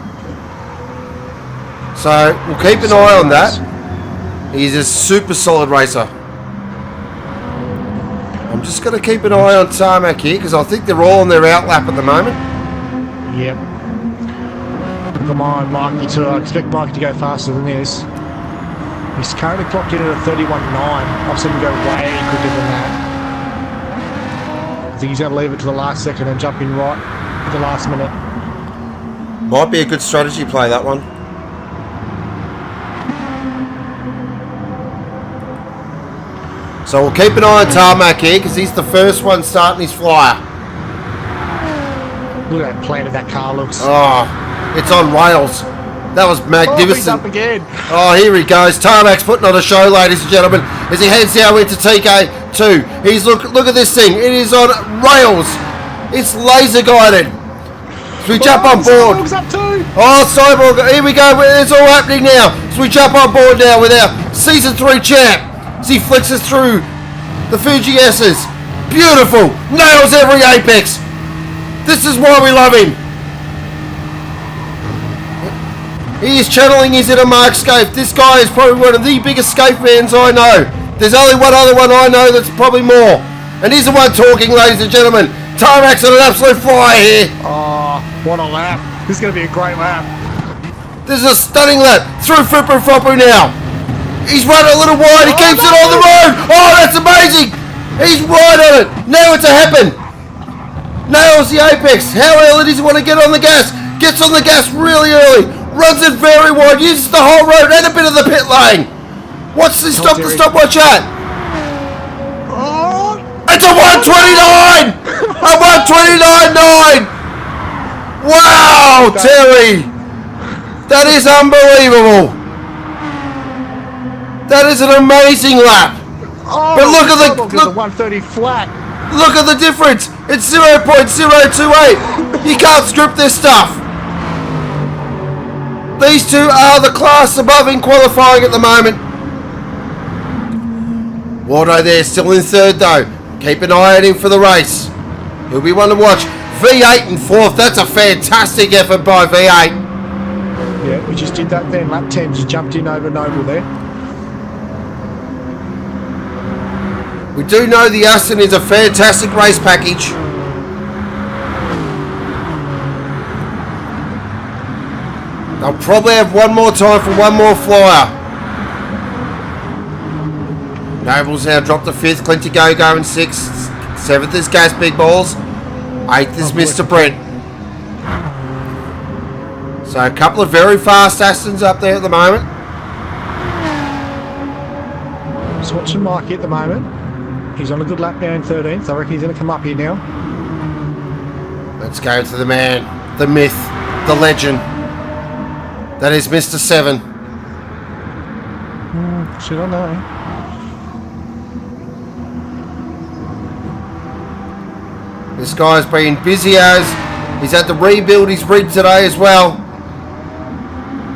So, we'll keep an eye on that. He's a super solid racer. I'm just going to keep an eye on Tarmac here because I think they're all on their outlap at the moment. Yep. Come on, Mikey too. I expect Mikey to go faster than this. He's currently clocked in at a 31.9. I've seen him go way quicker than that. I think he's going to leave it to the last second and jump in right at the last minute. Might be a good strategy play, that one. So we'll keep an eye on Tarmac here because he's the first one starting his flyer. Look at that planted that car looks. Oh, it's on rails. That was magnificent. Oh, he's up again. Oh, here he goes. Tarmac's putting on a show, ladies and gentlemen, as he heads down into TK2. He's look at this thing. It is on rails. It's laser guided. So we jump on board. Cyborg's up too. Oh, Cyborg, here we go. It's all happening now. So we jump on board now with our Season 3 champ. As he flicks us through the Fuji S's. Beautiful. Nails every apex. This is why we love him. He is channeling his inner Mark Scaife. This guy is probably one of the biggest Scaife fans I know. There's only one other one I know that's probably more. And he's the one talking, ladies and gentlemen. Tarmac's on an absolute flyer here. Oh, what a lap. This is going to be a great lap. This is a stunning lap. Through Fripper Fopper now. He's running a little wide. He keeps it on the road. Oh, that's amazing. He's right on it. Now it's a happen. Nails the apex. How early does he want to get on the gas? Gets on the gas really early. Runs it very wide. Uses the whole road and a bit of the pit lane. What's the stopwatch at? Oh, It's a 129. A 129.9. Wow, Terry. That is unbelievable. That is an amazing lap. oh, But look at the 130 flat. look at the difference. It's 0.028. You can't script this stuff. These two are the class above in qualifying at the moment. Wardo there, still in third though. Keep an eye on him for the race. He'll be one to watch. V8 in fourth. That's a fantastic effort by V8. Yeah, we just did that then. Lap 10 just jumped in over Noble there. We do know the Aston is a fantastic race package. They'll probably have one more time for one more flyer. Noble's now dropped to 5th. Clinty Go-Go in 6th. 7th is Gas Big Balls. 8th is Mr. Brent. So a couple of very fast Astons up there at the moment. Just watching Mikey at the moment. He's on a good lap now in 13th. I reckon he's going to come up here now. Let's go to the man, the myth, the legend. That is Mr. 7. Shit, I know. This guy's been busy as he's had to rebuild his rig today as well.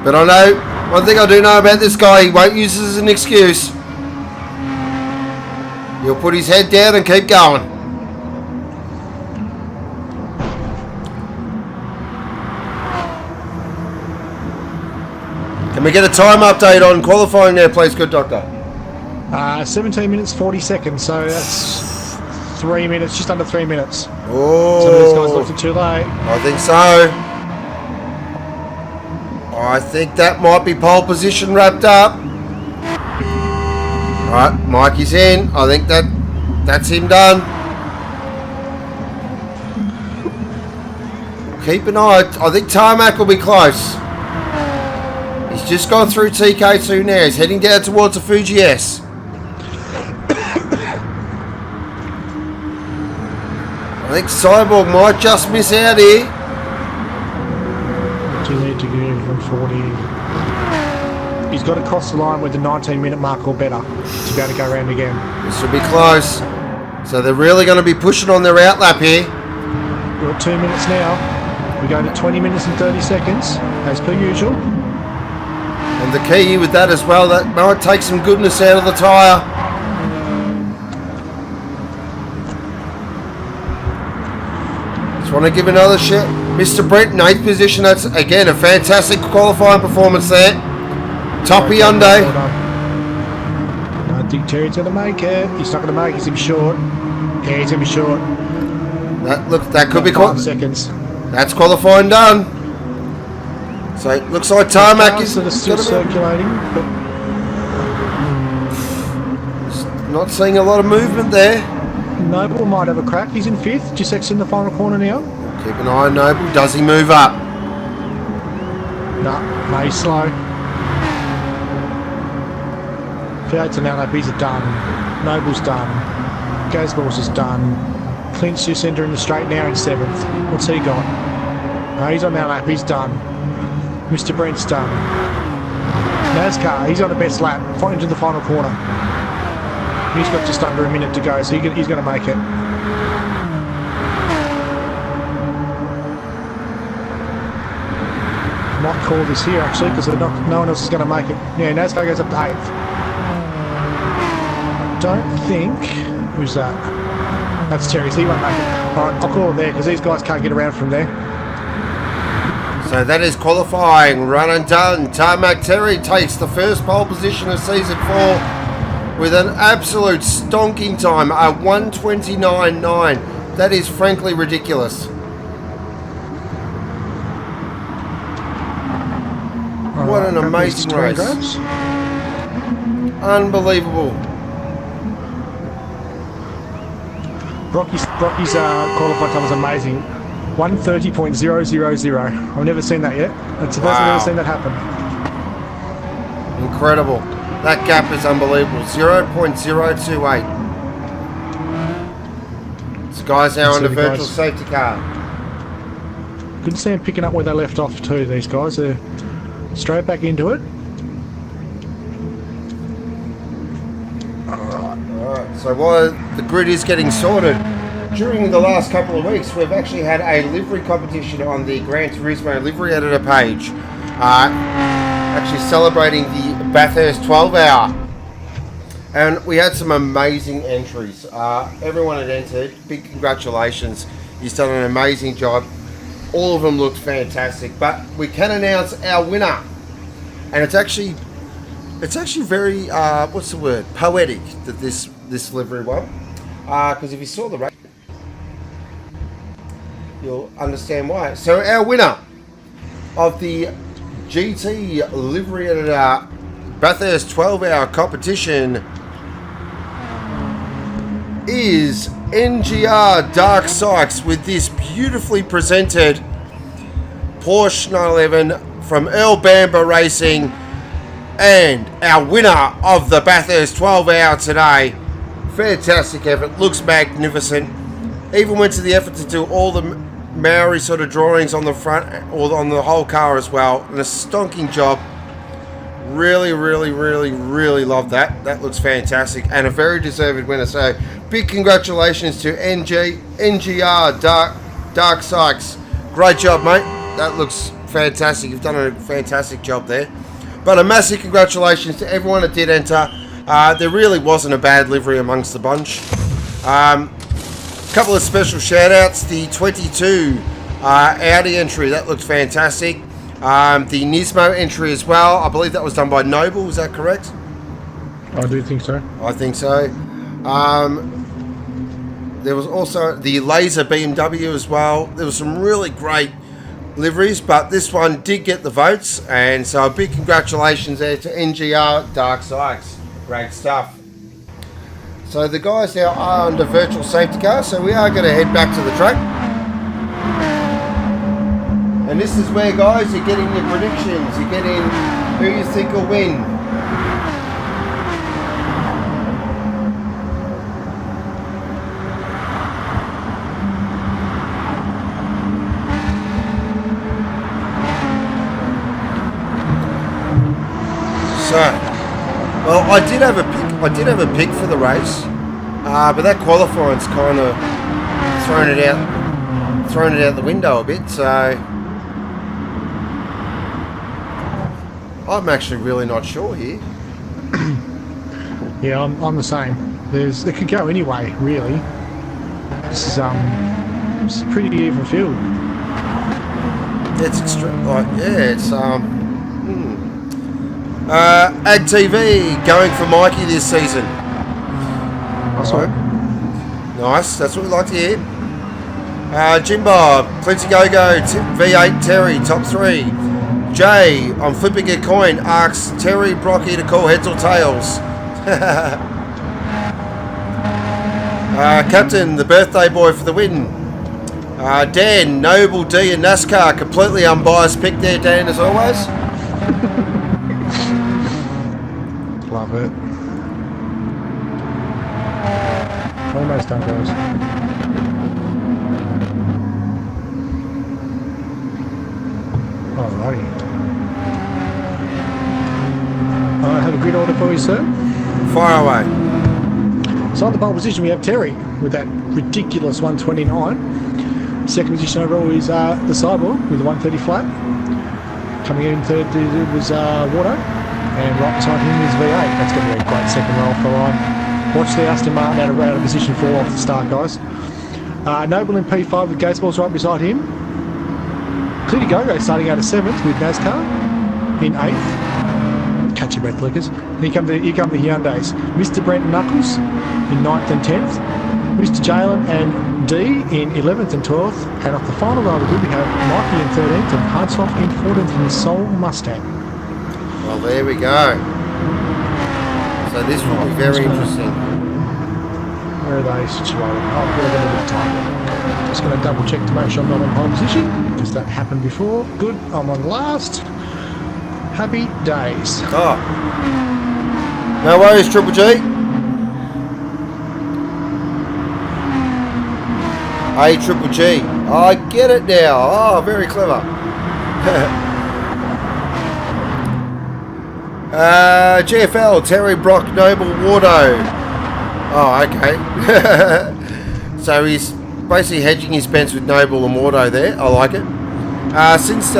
But I know, one thing I do know about this guy, he won't use this as an excuse. He'll put his head down and keep going. Can we get a time update on qualifying there, please, good doctor? 17 minutes 40 seconds, so that's 3 minutes, just under 3 minutes. Oh, some of these guys left it too late. I think so. I think that might be pole position wrapped up. Alright, Mikey's in. I think that's him done. Keep an eye. I think Tarmac will be close. He's just gone through TK2 now. He's heading down towards the Fuji S. I think Cyborg might just miss out here. What do you need to do from 40? He's got to cross the line with the 19-minute mark or better to be able to go around again. This will be close. So they're really going to be pushing on their outlap here. We're at 2 minutes now. We're going to 20 minutes and 30 seconds, as per usual. And the key with that as well, that might take some goodness out of the tyre. Just want to give another shot. Mr. Brent in 8th position. That's, again, a fantastic qualifying performance there. Toppy Hyundai. I think Terry's going to make it. He's not going to make it. He's going to be short. Yeah, he's going to be short. That could be 5 seconds. That's qualifying done. So it looks like Tarmac is still circulating. But not seeing a lot of movement there. Noble might have a crack. He's in 5th, just exiting the final corner now. Keep an eye on Noble. Does he move up? No, he's slow. Fiat's an outlap, he's done. Noble's done. Gazballs is done. Clint's just entering the straight now in 7th. What's he got? No, he's on outlap, he's done. Mr. Brent's done. NASCAR, he's on the best lap, into the final corner. He's got just under a minute to go, so he's going to make it. I might call this here actually, because no one else is going to make it. Yeah, NASCAR goes up to 8th. I don't think... Who's that? That's Terry, so he won't make it. Alright, I'll call it there, because these guys can't get around from there. So that is qualifying, run and done. Tarmac Terry takes the first pole position of season 4 with an absolute stonking time, a 1:29.9. That is frankly ridiculous. What an amazing race. Unbelievable. Brocky's qualified time was amazing. 1:30.000. I've never seen that yet. That's the first I've ever seen that happen. Incredible. That gap is unbelievable. 0.028. This guy's now on the virtual safety car. Good to see them picking up where they left off too, these guys. They're straight back into it. Alright, so while the grid is getting sorted, during the last couple of weeks, we've actually had a livery competition on the Gran Turismo livery editor page. Actually celebrating the Bathurst 12 hour. And we had some amazing entries. Everyone had entered. Big congratulations. You've done an amazing job. All of them looked fantastic. But we can announce our winner. And it's actually very, what's the word? Poetic that this livery won. Because if you saw the race, you'll understand why. So our winner of the GT livery editor Bathurst 12-hour competition is NGR Dark Sykes with this beautifully presented Porsche 911 from Earl Bamber Racing, and our winner of the Bathurst 12-hour today. Fantastic effort, looks magnificent. Even went to the effort to do all the Maori sort of drawings on the front or on the whole car as well. And a stonking job. Really, really, really, really love that. That looks fantastic. And a very deserved winner. So big congratulations to NGR Dark Sykes. Great job, mate. That looks fantastic. You've done a fantastic job there. But a massive congratulations to everyone that did enter. There really wasn't a bad livery amongst the bunch. Couple of special shout outs. The 22 Audi entry, that looks fantastic. The Nismo entry as well. I believe that was done by Noble, is that correct? I do think so. I think so. There was also the Laser BMW as well. There was some really great liveries, but this one did get the votes, and so a big congratulations there to NGR Dark Sykes. Great stuff. So the guys now are under virtual safety car, so we are going to head back to the track. And this is where, guys, you're getting your predictions. You're getting who you think will win. So, well, I did have a pick. I did have a pick for the race, but that qualifying's kind of thrown it out the window a bit. So I'm actually really not sure here. Yeah, I'm the same. It could go anyway, really. This is it's a pretty even field. It's extreme. Like, yeah, it's Ag TV going for Mikey this season. Right. Nice, that's what we like to hear. Jim Bob, Plenty Go Go, V8 Terry, top 3. Jay, I'm flipping a coin, asks Terry Brocky to call heads or tails. Captain, the birthday boy for the win. Dan, Noble D and NASCAR, completely unbiased pick there, Dan, as always. Love it. Almost done, guys. Alrighty. I have a grid order for you, sir. Fire away. So on the pole position we have Terry with that ridiculous 129. Second position overall is the Cyborg with the 130 flat. Coming in third was Watto. And right beside him is V8. That's going to be a great second roll for Ryan. Watch the Aston Martin out of position 4 off the start, guys. Noble in P5 with Gateballs right beside him. Clearly Go-Go starting out of 7th with NASCAR in 8th. Catch your breath, Lickers. Here come the Hyundais. Mr. Brent Knuckles in 9th and 10th. Mr. Jalen and D in 11th and 12th. And off the final row of the group we have Mikey in 13th and Hartsoff in 14th in the Soul Mustang. Well, there we go. So this will be very interesting. Where are they situated? Oh, we're going to be tight. Just going to double check to make sure I'm not on pole position, because that happened before. Good, I'm on last. Happy days. Oh. No worries, Triple G. Hey, Triple G. I get it now. Oh, very clever. GFL, Terry Brock, Noble, Wardo. Oh, okay. So he's basically hedging his bets with Noble and Wardo there. I like it. Since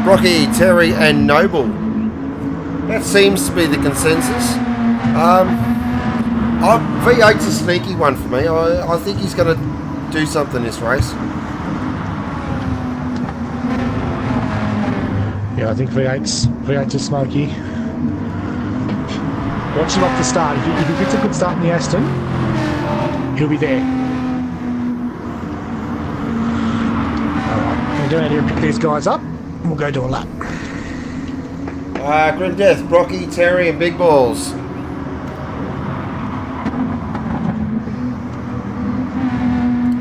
Brocky, Terry and Noble, that seems to be the consensus. V8's a sneaky one for me. I think he's going to do something this race. Yeah, I think V8's a smoky. Watch him off the start. If he gets a good start in the Aston, he'll be there. Alright, I'm going to go out here and pick these guys up, and we'll go do a lap. Grim Death, Brocky, Terry and Big Balls.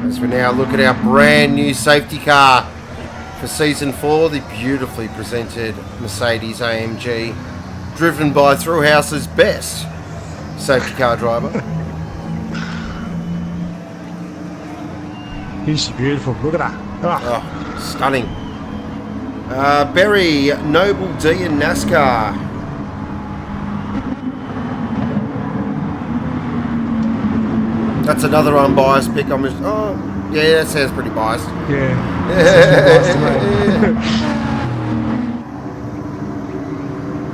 As we now look at our brand new safety car for Season 4, the beautifully presented Mercedes AMG, driven by Thrillhouse's best safety car driver. She's beautiful. Look at her. Oh, stunning. Berry, Noble D in NASCAR. That's another unbiased pick. Oh, yeah, that sounds pretty biased. Yeah.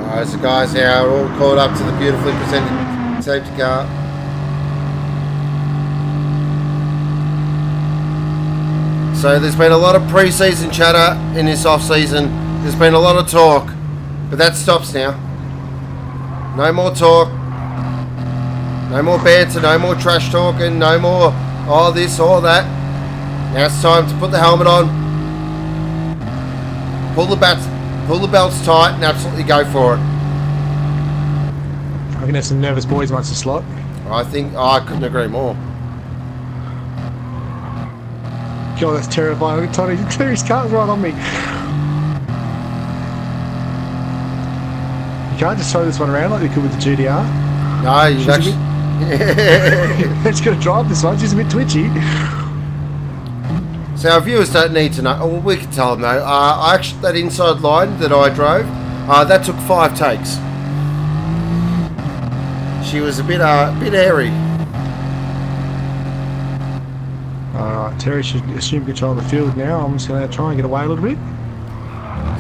Alright, so guys, now we're all caught up to the beautifully presented safety car. So there's been a lot of pre-season chatter in this off-season. There's been a lot of talk, but that stops now. No more talk. No more banter, no more trash talking, no more all this, all that. Now it's time to put the helmet on, pull the belts tight, and absolutely go for it. I can have some nervous boys once the slot. I couldn't agree more. God, that's terrifying. Look at Terry's car's right on me. You can't just throw this one around like you could with the GDR. No, you actually... It's going to drive this one. She's a bit twitchy. So our viewers don't need to know. Oh, well, we can tell them though. Actually, that inside line that I drove, that took 5 takes. She was a bit airy. Terry should assume control of the field now. I'm just going to try and get away a little bit.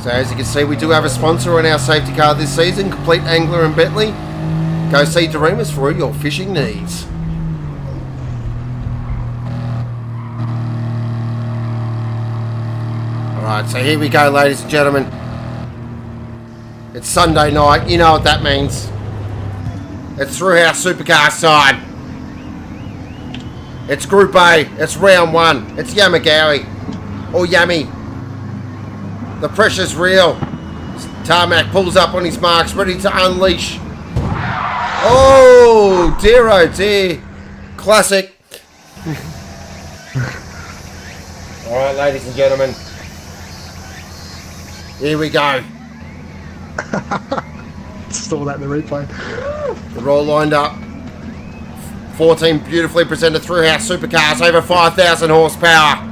So as you can see, we do have a sponsor on our safety car this season, Complete Angler and Bentley. Go see Doremus for all your fishing needs. Alright, so here we go, ladies and gentlemen. It's Sunday night, you know what that means. It's Thrillhouse Supercars time. It's Group A, it's round 1, it's Yamagiwa, or Yami. The pressure's real. Tarmac pulls up on his marks, ready to unleash. Oh dear. Classic. Alright, ladies and gentlemen. Here we go. Store that in the replay. They're all lined up. 14 beautifully presented Thrillhouse Supercars, over 5,000 horsepower.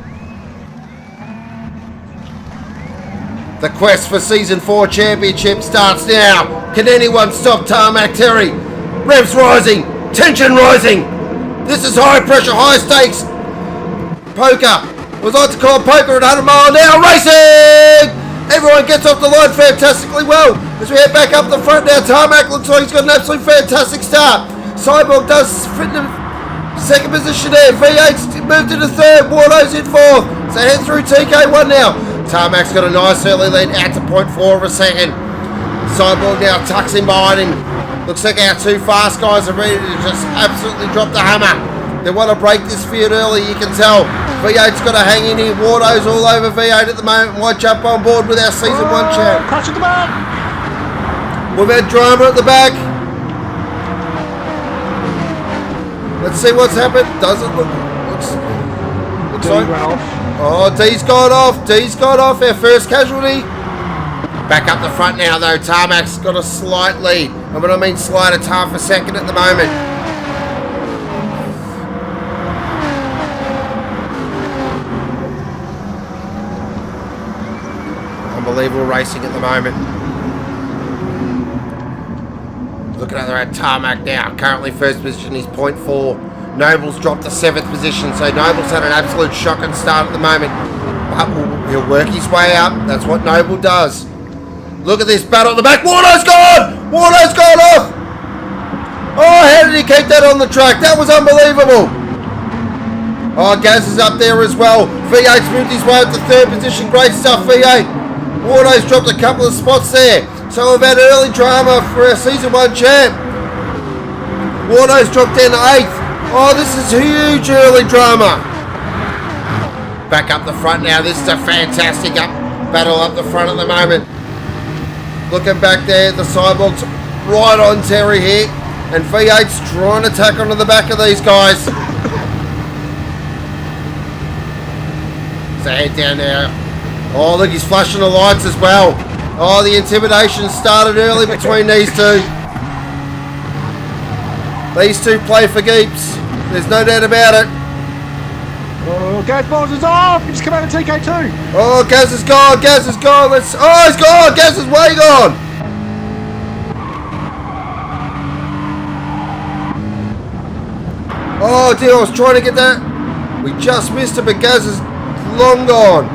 The quest for Season 4 Championship starts now. Can anyone stop Tarmac Terry? Revs rising, tension rising. This is high pressure, high stakes poker. Was like to call poker at 100 mile an hour racing. Everyone gets off the line fantastically well. As we head back up the front now, Tarmac looks like he's got an absolutely fantastic start. Cyborg does fit in second position there. V8's moved into third. Wardo's in fourth. So head through TK1 now. Tarmac's got a nice early lead out to 0.4 of a second. Cyborg now tucks in behind him. Looks like our 2 fast guys are ready to just absolutely drop the hammer. They want to break this field early, you can tell. V8's got to hang in here. Wardo's all over V8 at the moment. Might jump on board with our Season 1 champ. Crash at the back. We've had drama at the back. Let's see what's happened. Doesn't look... Looks like... Oh, D's gone off. D's gone off. Our first casualty. Back up the front now, though. Tarmac's got a slight lead. And when I mean slight, it's half a second at the moment. Unbelievable racing at the moment. Looking at the Tarmac now. Currently first position is 0.4. Noble's dropped to 7th position, so Noble's had an absolute shocking start at the moment. But he'll work his way up. That's what Noble does. Look at this battle at the back. Wardo's gone! Wardo's gone off! Oh, how did he keep that on the track? That was unbelievable. Oh, Gaz is up there as well. V8's moved his way up to 3rd position. Great stuff, V8. Wardo's dropped a couple of spots there. So we've had early drama for our Season 1 champ. Wardo's dropped down to 8th. Oh, this is huge early drama. Back up the front now. This is a fantastic battle up the front at the moment. Looking back there, the Cyborg's right on Terry here. And V8's trying to tack onto the back of these guys. So head down there. Oh, look, he's flashing the lights as well. Oh, the intimidation started early between these two. These two play for keeps. There's no doubt about it. Oh, Oh, Gaz Balls is off! He's come out of TK2! Oh, Gaz is gone! Gaz is gone! He's gone! Gaz is way gone! Oh dear, I was trying to get that. We just missed it, but Gaz is long gone.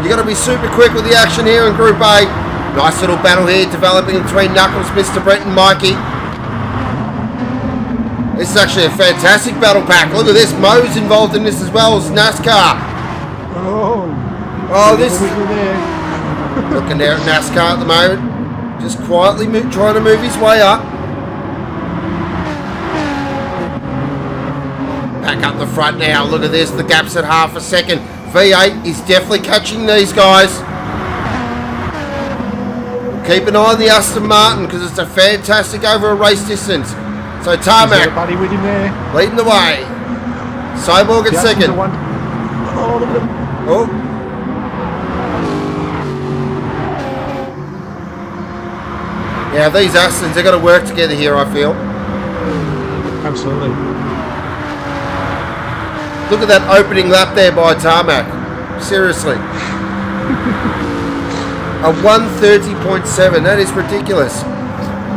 You got to be super quick with the action here in Group A. Nice little battle here developing between Knuckles, Mr. Brent and Mikey. This is actually a fantastic battle pack. Look at this. Mo's involved in this as well as NASCAR. Oh, this is... Looking there at NASCAR at the moment. Just quietly trying to move his way up. Back up the front now. Look at this. The gap's at half a second. V8 is definitely catching these guys. Keep an eye on the Aston Martin because it's a fantastic over a race distance. So Tarmac buddy with him there, leading the way. Cyborg at second. Oh, look at him. Oh. Yeah, these Astons, they've got to work together here, I feel. Absolutely. Look at that opening lap there by Tarmac. Seriously. A 130.7. That is ridiculous.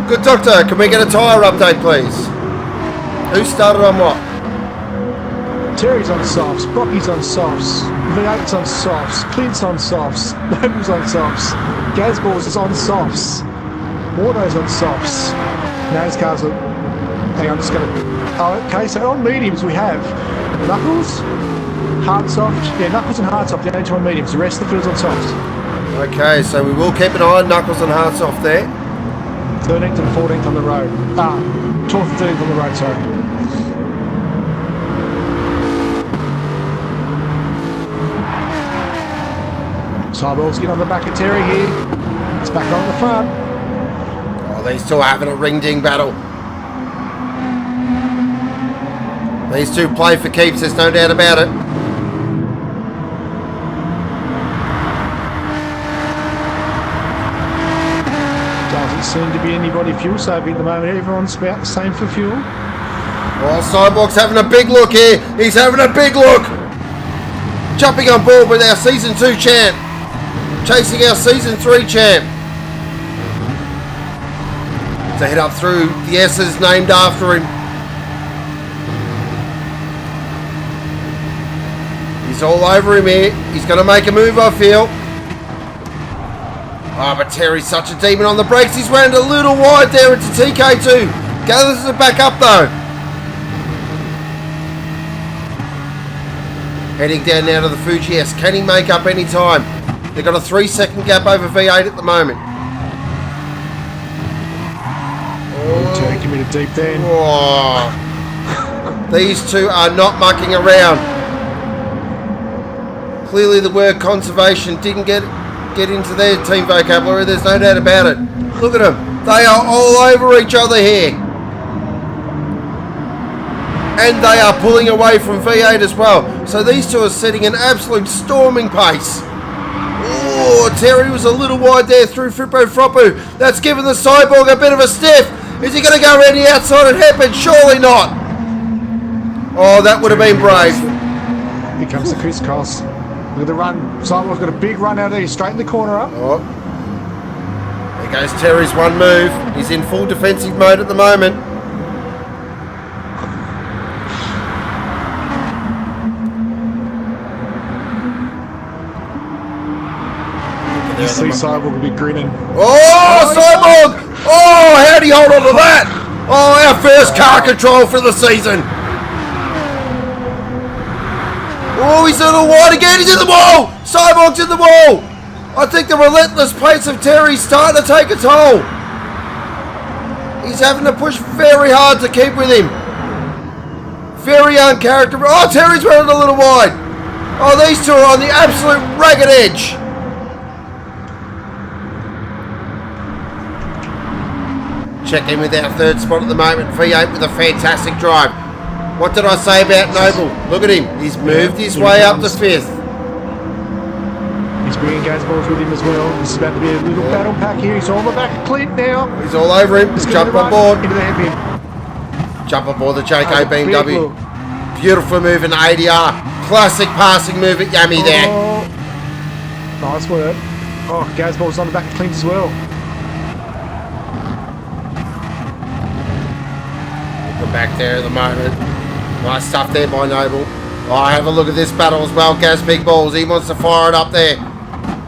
Good doctor, can we get a tyre update, please? Who started on what? Terry's on softs, Brocky's on softs, V8's on softs, Clint's on softs, Noble's on softs, Gazballs is on softs, Wardo's on softs, NASCAR's on... Hang on, I'm just going to... Oh, okay, so on mediums we have Knuckles, hard soft, yeah, Knuckles and hard soft, the only two on mediums, the rest of the field's on softs. Okay, so we will keep an eye on Knuckles and hard soft there. 13th and 14th on the road. 12th and 13th on the road, sorry. Cyborg's getting on the back of Terry here. It's back on the front. Oh, these two are having a ring-ding battle. These two play for keeps, there's no doubt about it. Doesn't seem to be anybody fuel saving at the moment. Everyone's about the same for fuel. Oh, Cyborg's having a big look here. He's having a big look. Jumping on board with our Season 2 champ. Chasing our Season 3 champ. To head up through the S's named after him. He's all over him here. He's going to make a move, I feel. Oh, but Terry's such a demon on the brakes. He's wound a little wide there into TK2. Gathers it back up though. Heading down now to the Fuji S. Can he make up any time? They've got a 3-second gap over V8 at the moment. Oh, Terry committed deep then. Oh. These two are not mucking around. Clearly the word conservation didn't get into their team vocabulary, there's no doubt about it. Look at them, they are all over each other here. And they are pulling away from V8 as well. So these two are setting an absolute storming pace. Oh, Terry was a little wide there through Frippo Froppo. That's given the Cyborg a bit of a stiff. Is he going to go around the outside and happen? Surely not. Oh, that would have been brave. Here comes the crisscross. Look at the run. Cyborg's got a big run out there. He's straight in the corner up. Oh. There goes Terry's one move. He's in full defensive mode at the moment. You see Cyborg will be grinning. Oh, Cyborg! Oh, how'd he hold on to that? Oh, our first car control for the season. Oh, he's a little wide again. He's in the wall. Cyborg's in the wall. I think the relentless pace of Terry's starting to take a toll. He's having to push very hard to keep with him. Very uncharacteristic. Oh, Terry's running a little wide. Oh, these two are on the absolute ragged edge. Check in with our third spot at the moment. V8 with a fantastic drive. What did I say about Noble? Look at him. He's moved his way up to 5th. He's bringing Gazballs with him as well. This is about to be a little battle pack here. He's on the back of Clint now. He's all over him. He's jumped on board. Into the hairpin. Jump aboard the JK Oh, BMW. Beautiful move in ADR. Classic passing move at Yami there. Oh, nice work. Oh, Gazball's on the back of cleans as well. We're back there at the moment. Nice stuff there by Noble. Oh, have a look at this battle as well. Gaz Big Balls. He wants to fire it up there.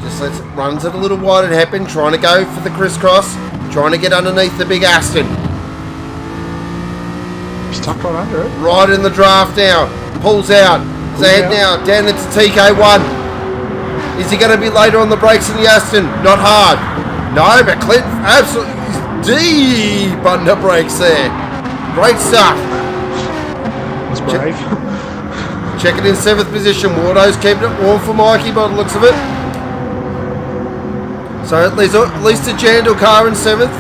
Just runs it a little wide at happen. Trying to go for the crisscross. Trying to get underneath the big Aston. He's tucked right under it. Right in the draft now. Pulls out. Zad now. Down into TK1. Is he going to be later on the brakes in the Aston? Not hard. No, but Clint absolutely deep under brakes there. Great stuff. That's brave. Checking in 7th position. Wardo's keeping it warm for Mikey by the looks of it. So at least a Jandal car in 7th.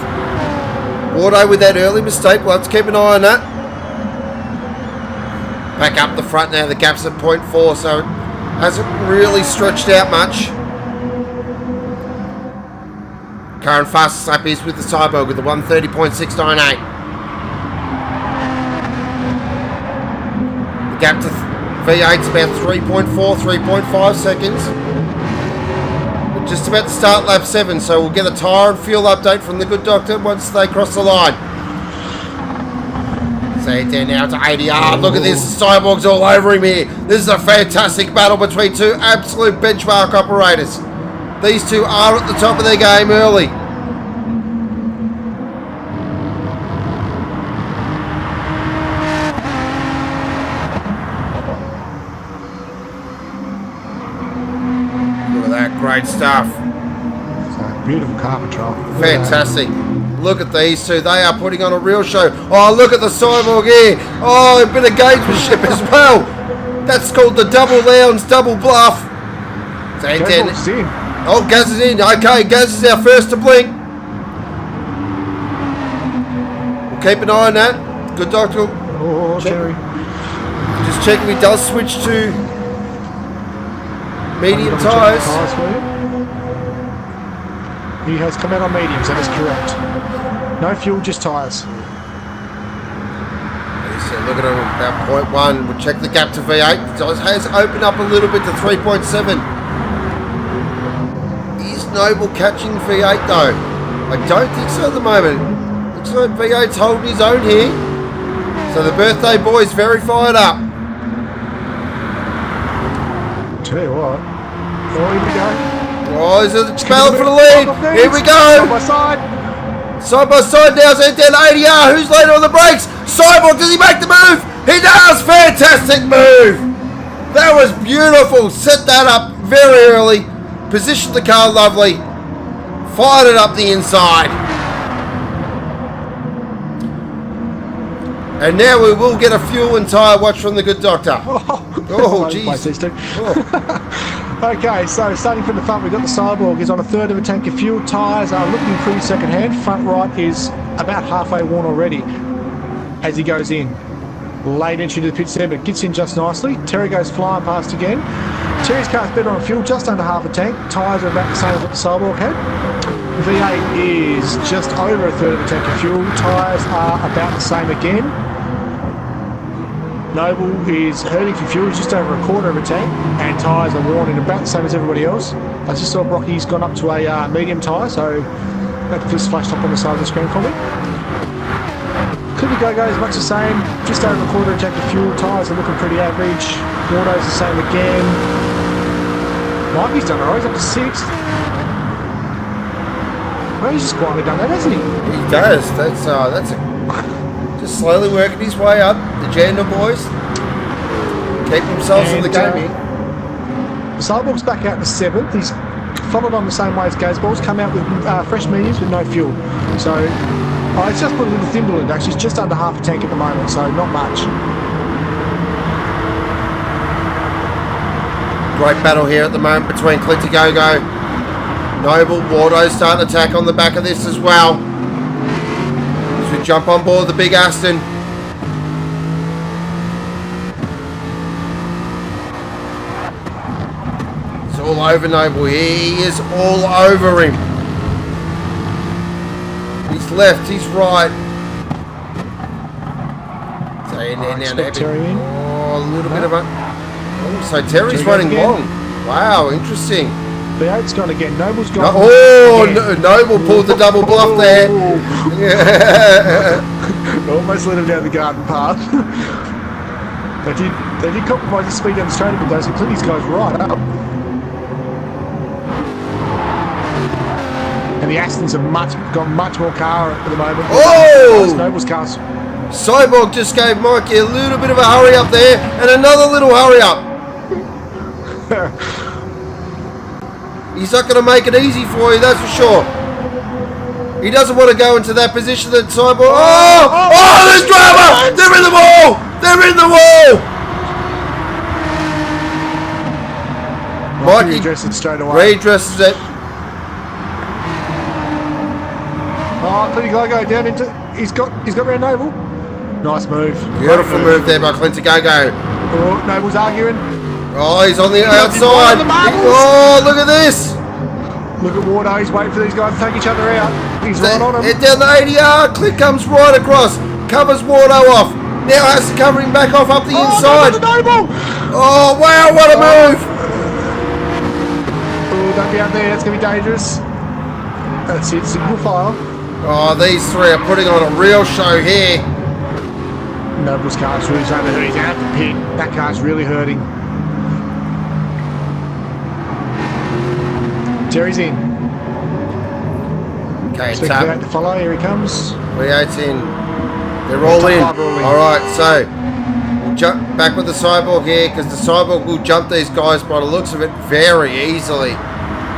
Wardo with that early mistake. We'll have to keep an eye on that. Back up the front now. The gap's at 0.4, so it hasn't really stretched out much. Current fastest lap is with the Cyborg with the 1:30.698. The gap to V8's about 3.4, 3.5 seconds. We're just about to start lap 7, so we'll get a tyre and fuel update from the good doctor once they cross the line. So there now to ADR. Look at this, the Cyborg's all over him here. This is a fantastic battle between two absolute benchmark operators. These two are at the top of their game early. Look at that, great stuff. Beautiful car control. Fantastic. Look at these two. They are putting on a real show. Oh, look at the Cyborg here. Oh, a bit of gamesmanship as well. That's called the double lounge, double bluff. Gaz's in. Oh, Gaz is in. Okay, Gaz is our first to blink. We'll keep an eye on that. Good doctor. Oh, Terry. Just checking he does switch to medium tyres. He has come out on mediums, that is correct. No fuel, just tyres. So look at him, about 0.1. We'll check the gap to V8. It has opened up a little bit to 3.7. Is Noble catching V8 though? I don't think so at the moment. Looks like V8's holding his own here. So the birthday boy's very fired up. Tell you what. Oh, here we go. Oh, is it a spell for the lead? Here we go. Side by side. Side by side now, so down ADR. Who's later on the brakes? Cyborg, does he make the move? He does! Fantastic move! That was beautiful. Set that up very early. Positioned the car lovely. Fired it up the inside. And now we will get a fuel and tyre watch from the good doctor. Oh, jeez. Okay, so starting from the front, we've got the Cyborg. He's on a third of a tank of fuel. Tyres are looking pretty second hand. Front right is about halfway worn already as he goes in. Late entry to the pits there, but gets in just nicely. Terry goes flying past again. Terry's car's better on fuel, just under half a tank. Tyres are about the same as what the Cyborg had. V8 is just over a third of a tank of fuel. Tyres are about the same again. Noble is hurting for fuel, just over a quarter of a tank, and tyres are worn in about the same as everybody else. I just saw Brocky's gone up to a medium tyre, so that just flashed up on the side of the screen for me. Clippy Go-Go is much the same, just over a quarter of a tank of fuel. Tyres are looking pretty average. Auto's the same again. Mikey's done alright, he's up to 6th. Well, he's just quietly done that, hasn't he? He does. That's a just slowly working his way up. The Jandal boys keep themselves in the game here. The Cyborg's back out in the 7th. He's followed on the same way as Gazball's, come out with fresh mediums with no fuel. So it's just put a little thimble in. Actually, it's just under half a tank at the moment, so not much. Great battle here at the moment between Clinty Go-Go. Noble, Wardo starting to attack on the back of this as well. As we jump on board the big Aston. It's all over Noble. He is all over him. He's left, he's right. Stay in there now, expect Terry in. Oh, a little bit of a... Oh, so Terry's running long. Wow, interesting. V8's gone again. Noble's gone. Noble pulled the double bluff there. Almost let him down the garden path. They did compromise the speed down the straight, but those completely guys right up. And the Astons have got much more car at the moment. Oh! Noble's cars. Cyborg just gave Mikey a little bit of a hurry up there, and another little hurry up. He's not going to make it easy for you, that's for sure. He doesn't want to go into that position that Cyborg... Oh, there's drama! They're in the wall! They're in the wall! Mikey redresses straight away. Redresses it. Oh, Clinty Go down into... He's got round Noble. Nice move. Beautiful move there by Clinty Go. Oh, Noble's arguing. Oh, he's on the outside. Oh, look at this. Look at Wardo. He's waiting for these guys to take each other out. He's right on him. Head down the 80R. Click comes right across. Covers Wardo off. Now has to cover him back off up the inside. Noble. Oh, wow. What a move. Oh, don't be out there. That's going to be dangerous. That's it. Single file. Oh, these three are putting on a real show here. Noble's car's really starting to hurt. He's out the pit. That car's really hurting. Terry's in. Okay, expect V8 to follow. Here he comes. V8's in. They're all in. Alright, so we'll jump back with the Cyborg here because the Cyborg will jump these guys by the looks of it very easily.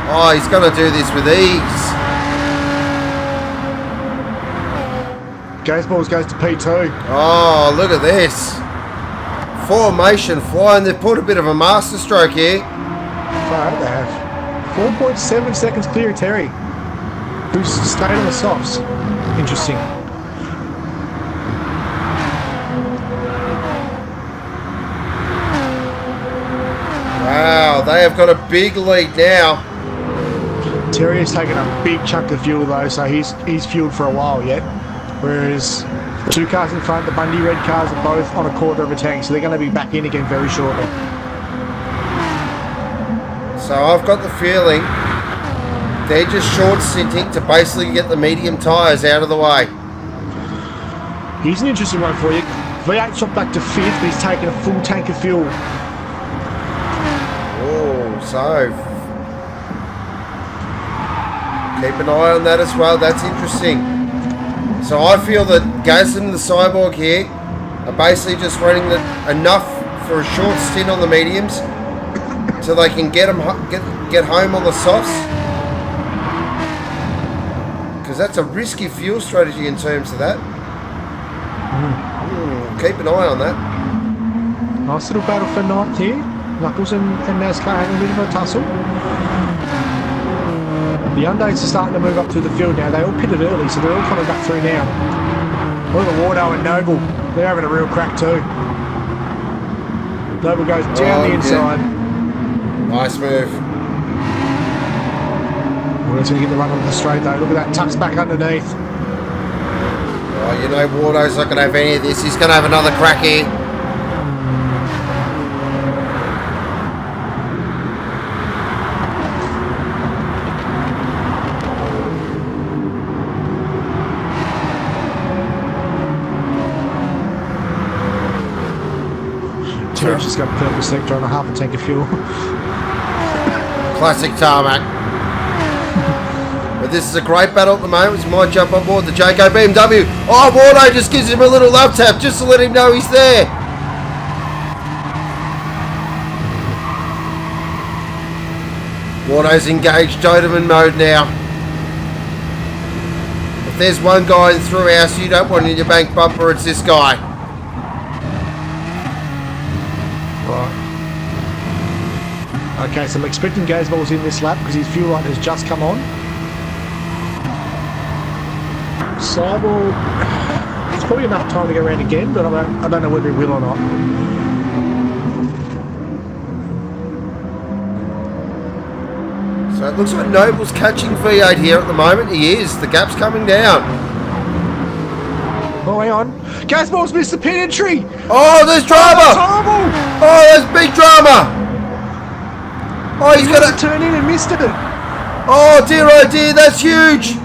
Oh, he's going to do this with ease. Gazeballs goes to P2. Oh, look at this. Formation flying. They've put a bit of a master stroke here. Far out they have. 4.7 seconds clear of Terry, who's stayed on the softs. Interesting. Wow, they have got a big lead now. Terry has taken a big chunk of fuel though, so he's fueled for a while yet. Whereas the two cars in front, the Bundy red cars, are both on a quarter of a tank, so they're going to be back in again very shortly. So I've got the feeling they're just short stinting to basically get the medium tyres out of the way. Here's an interesting one for you. V8 shot back to 5th, but he's taken a full tank of fuel. Oh, so keep an eye on that as well. That's interesting. So I feel that Gazin and the Cyborg here are basically just running enough for a short stint on the mediums so they can get home on the softs. Because that's a risky fuel strategy in terms of that. Keep an eye on that. Nice little battle for 9th here. Knuckles and NASCAR having a bit of a tussle. The Hyundais are starting to move up through the field now. They all pitted early, so they're all coming back through now. Look at Wardo and Noble. They're having a real crack too. Noble goes down the inside. Yeah. Nice move. Wardo's going to get the run on the straight though. Look at that, tucks back underneath. Oh, you know Wardo's not going to have any of this. He's going to have another crack here. Terry's just got purple sector on a half a tank of fuel. Classic tarmac. But this is a great battle at the moment. He might jump on board the JK BMW. Oh, Wardo just gives him a little love tap just to let him know he's there. Wardo's engaged Doberman mode now. If there's one guy in Thrillhouse you don't want in your bank bumper, it's this guy. Okay, so I'm expecting Gazeballs in this lap because his fuel light has just come on. Cyborg, it's probably enough time to go around again, but I don't know whether he will or not. So it looks like Noble's catching V8 here at the moment. He is. The gap's coming down. Oh, hang on. Gasball's missed the pin entry. Oh, there's drama. That's horrible. Oh, there's big drama. Oh, he's He gonna must have turned in and missed it. oh dear, that's huge.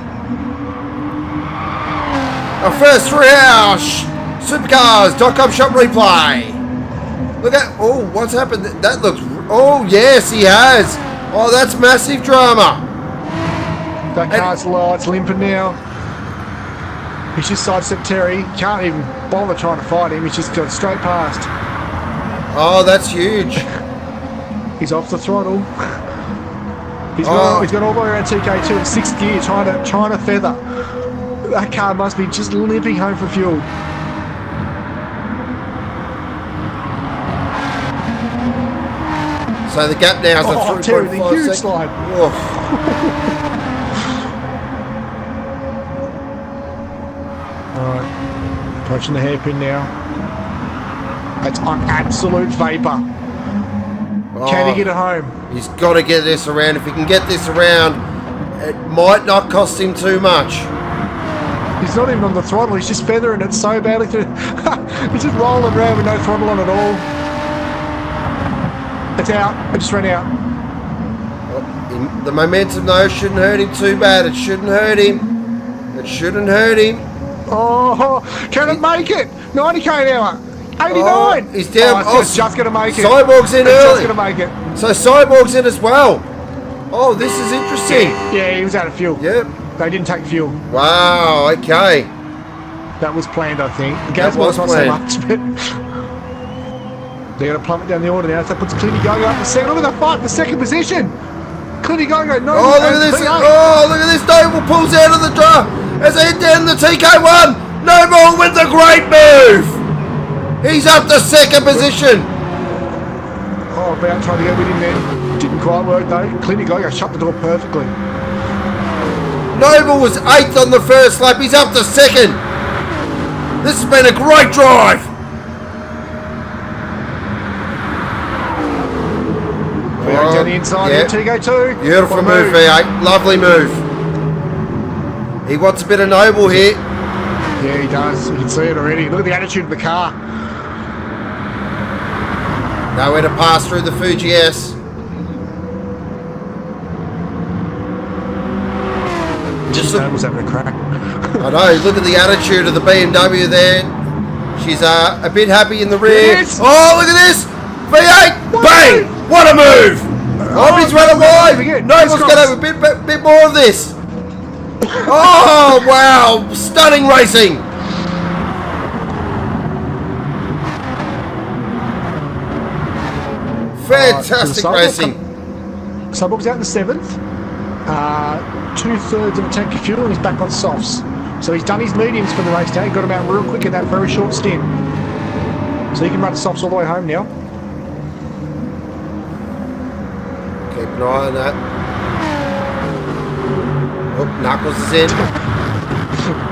Our first Thrillhouse Supercars.com shop replay. Look at, oh, what's happened? That looks, oh yes, he has. Oh, that's massive drama. That car's low, it's limping now. He's just sidestepped Terry. Can't even bother trying to fight him. He's just gone straight past. Oh, that's huge. He's off the throttle. He's Oh. gone all the way around TK2 in 6th gear, trying to feather. That car must be just limping home for fuel. So the gap now is Oh, a Terry, the 3.5 huge second. slide. Oof. Alright, approaching the hairpin now. It's on absolute vapor. Can he get it home? He's got to get this around. If he can get this around, it might not cost him too much. He's not even on the throttle, he's just feathering it so badly through. He's just rolling around with no throttle on at all. It's out. I just ran out. The momentum though shouldn't hurt him too bad. It shouldn't hurt him. It shouldn't hurt him. Oh, can it make it? 90k an hour. 89. Oh, he's down. Oh, it's just going to make it. Cyborg's in It's early. just going to make it. So Cyborg's in as well. Oh, this is interesting. Yeah, he was out of fuel. Yep. They didn't take fuel. Wow. Okay. That was planned, I think. The That gas was was not so planned. much, but they're going to plummet down the order now. So that puts Clinty Gogo up the second. Look at the fight for second position. Clinty Gogo, no. Oh, look at this. Oh, look at this. Noble pulls out of the draw as they head down the TK1. Noble with the great move. He's up to second position. Oh, about trying to go with him then. Didn't quite work though. Clinty Gogo shut the door perfectly. Noble was 8th on the first lap. He's up to second. This has been a great drive. V8 down the inside, yeah. TK2. Beautiful What a move, V8. Lovely move. He wants a bit of Noble here. Yeah, he does. You can see it already. Look at the attitude of the car. Nowhere to pass through the Fuji S. Just look, was having a crack. I know, look at the attitude of the BMW there. She's a bit happy in the rear. Yes. Oh, look at this! V8! Bang! What a move! Oh, he's running wide! Noble's going to have a bit more of this. Oh, wow! Stunning racing! Fantastic racing. Cyborg's out in the 7th. 2/3 of a tank of fuel and he's back on softs. So he's done his mediums for the race day. Got him out real quick in that very short stint. So he can run softs all the way home now. Keep an eye on that. Oh, Knuckles is in.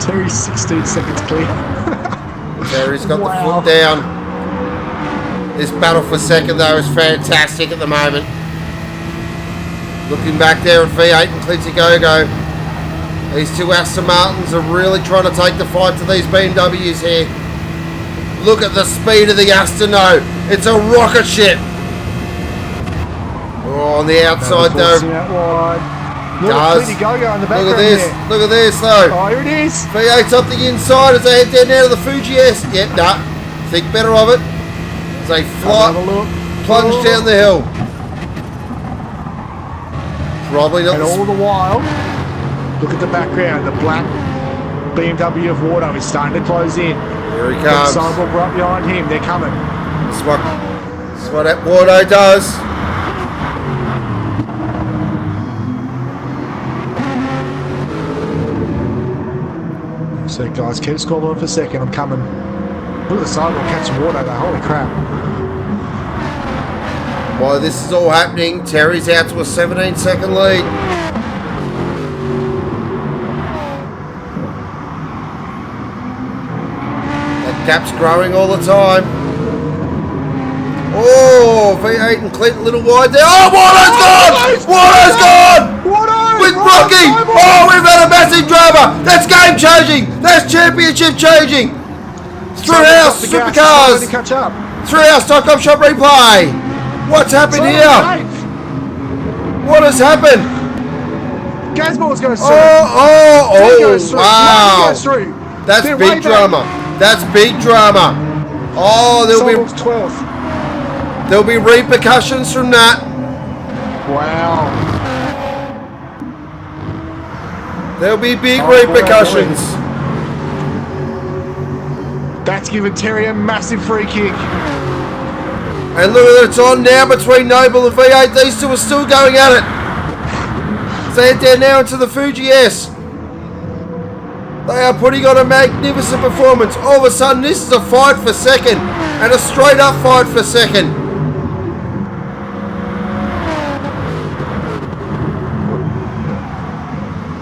Terry's 16 seconds clear. Terry's got Wow. the foot down. This battle for second though is fantastic at the moment. Looking back there at V8 and Clinty Gogo. These two Aston Martins are really trying to take the fight to these BMWs here. Look at the speed of the Aston though. It's a rocket ship. Oh, on the outside though. Out wide. Look Does. at Clinty Gogo in the background. Look at this. There. Look at this though. Oh, here it is. V8's up the inside as they head down now to the Fuji S. Yep, nah. Think better of it. As they Have a look. plunge down the hill. Probably not And the all the while, look at the background. The black BMW of Wardo is starting to close in. Here he comes. Cyborg right behind him. They're coming. This is what that Wardo does. So guys, keep scoring for a second. I'm coming. Look at the Cyborg catching Wardo though. Holy crap. While this is all happening, Terry's out to a 17-second lead. That gap's growing all the time. Oh, V8 and Clinton a little wide there. Oh, Wardo's gone! Wardo's gone! Wardo! With Rocky! Oh, we've had a massive drama! That's game changing! That's championship changing! Thrillhouse Supercars. Catch up. Thrillhouse.com shop replay. What's happened here? What has happened? Gazball's goes through. Wow. Goes through. That's big drama. That's big drama. Oh, there'll be repercussions from that. Wow. There'll be big repercussions. That's given Terry a massive free kick. And look at it, it's on now between Noble and V8. These two are still going at it. So head down now into the Fuji S. They are putting on a magnificent performance. All of a sudden, this is a fight for second. And a straight up fight for second.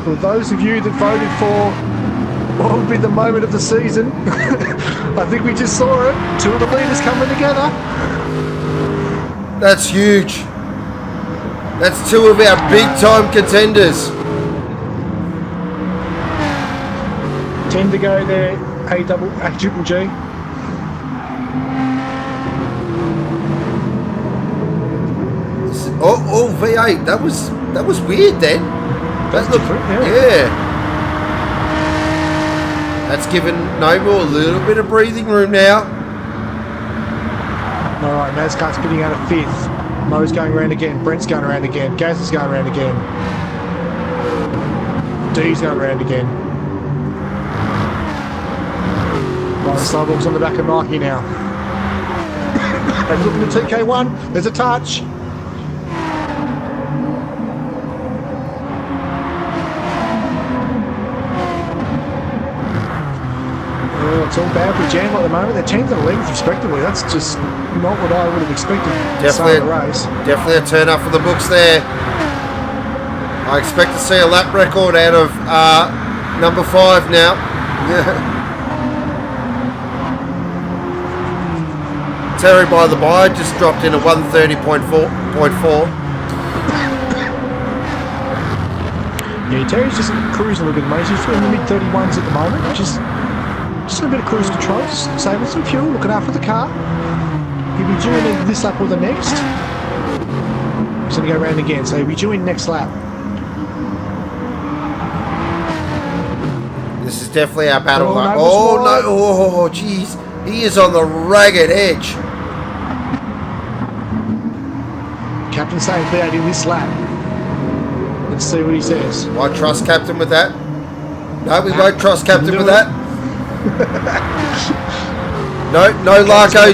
For those of you that voted for what would be the moment of the season, I think we just saw it. Two of the leaders coming together. That's huge. That's two of our big time contenders. 10 to go there, A triple G. Oh, V8. That was weird then. That's different, yeah. That's given Noble a little bit of breathing room now. Alright, NASCAR's getting out of 5th. Mo's going around again. Brent's going around again. Gaz is going around again. D's going around again. Right, Cyborg's on the back of Nike now. And looking at TK1. There's a touch. It's all bad for Jam at the moment. They're 10th and 11th respectively. That's just not what I would have expected. Definitely a turn up for the books there. I expect to see a lap record out of number 5 now. Terry, by the by, just dropped in a 130.4. Yeah, Terry's just cruising a little bit, mate. He's in the mid-31s at the moment. Just a bit of cruise control, just saving some fuel, looking after the car. He'll be due in this lap or the next. He's going to go around again, so he'll be due in next lap. This is definitely our battle lap. Oh, no. Oh, jeez. He is on the ragged edge. Captain saying V8 in this lap. Let's see what he says. Won't trust Captain with that. No, we won't trust Captain with that. No Larko.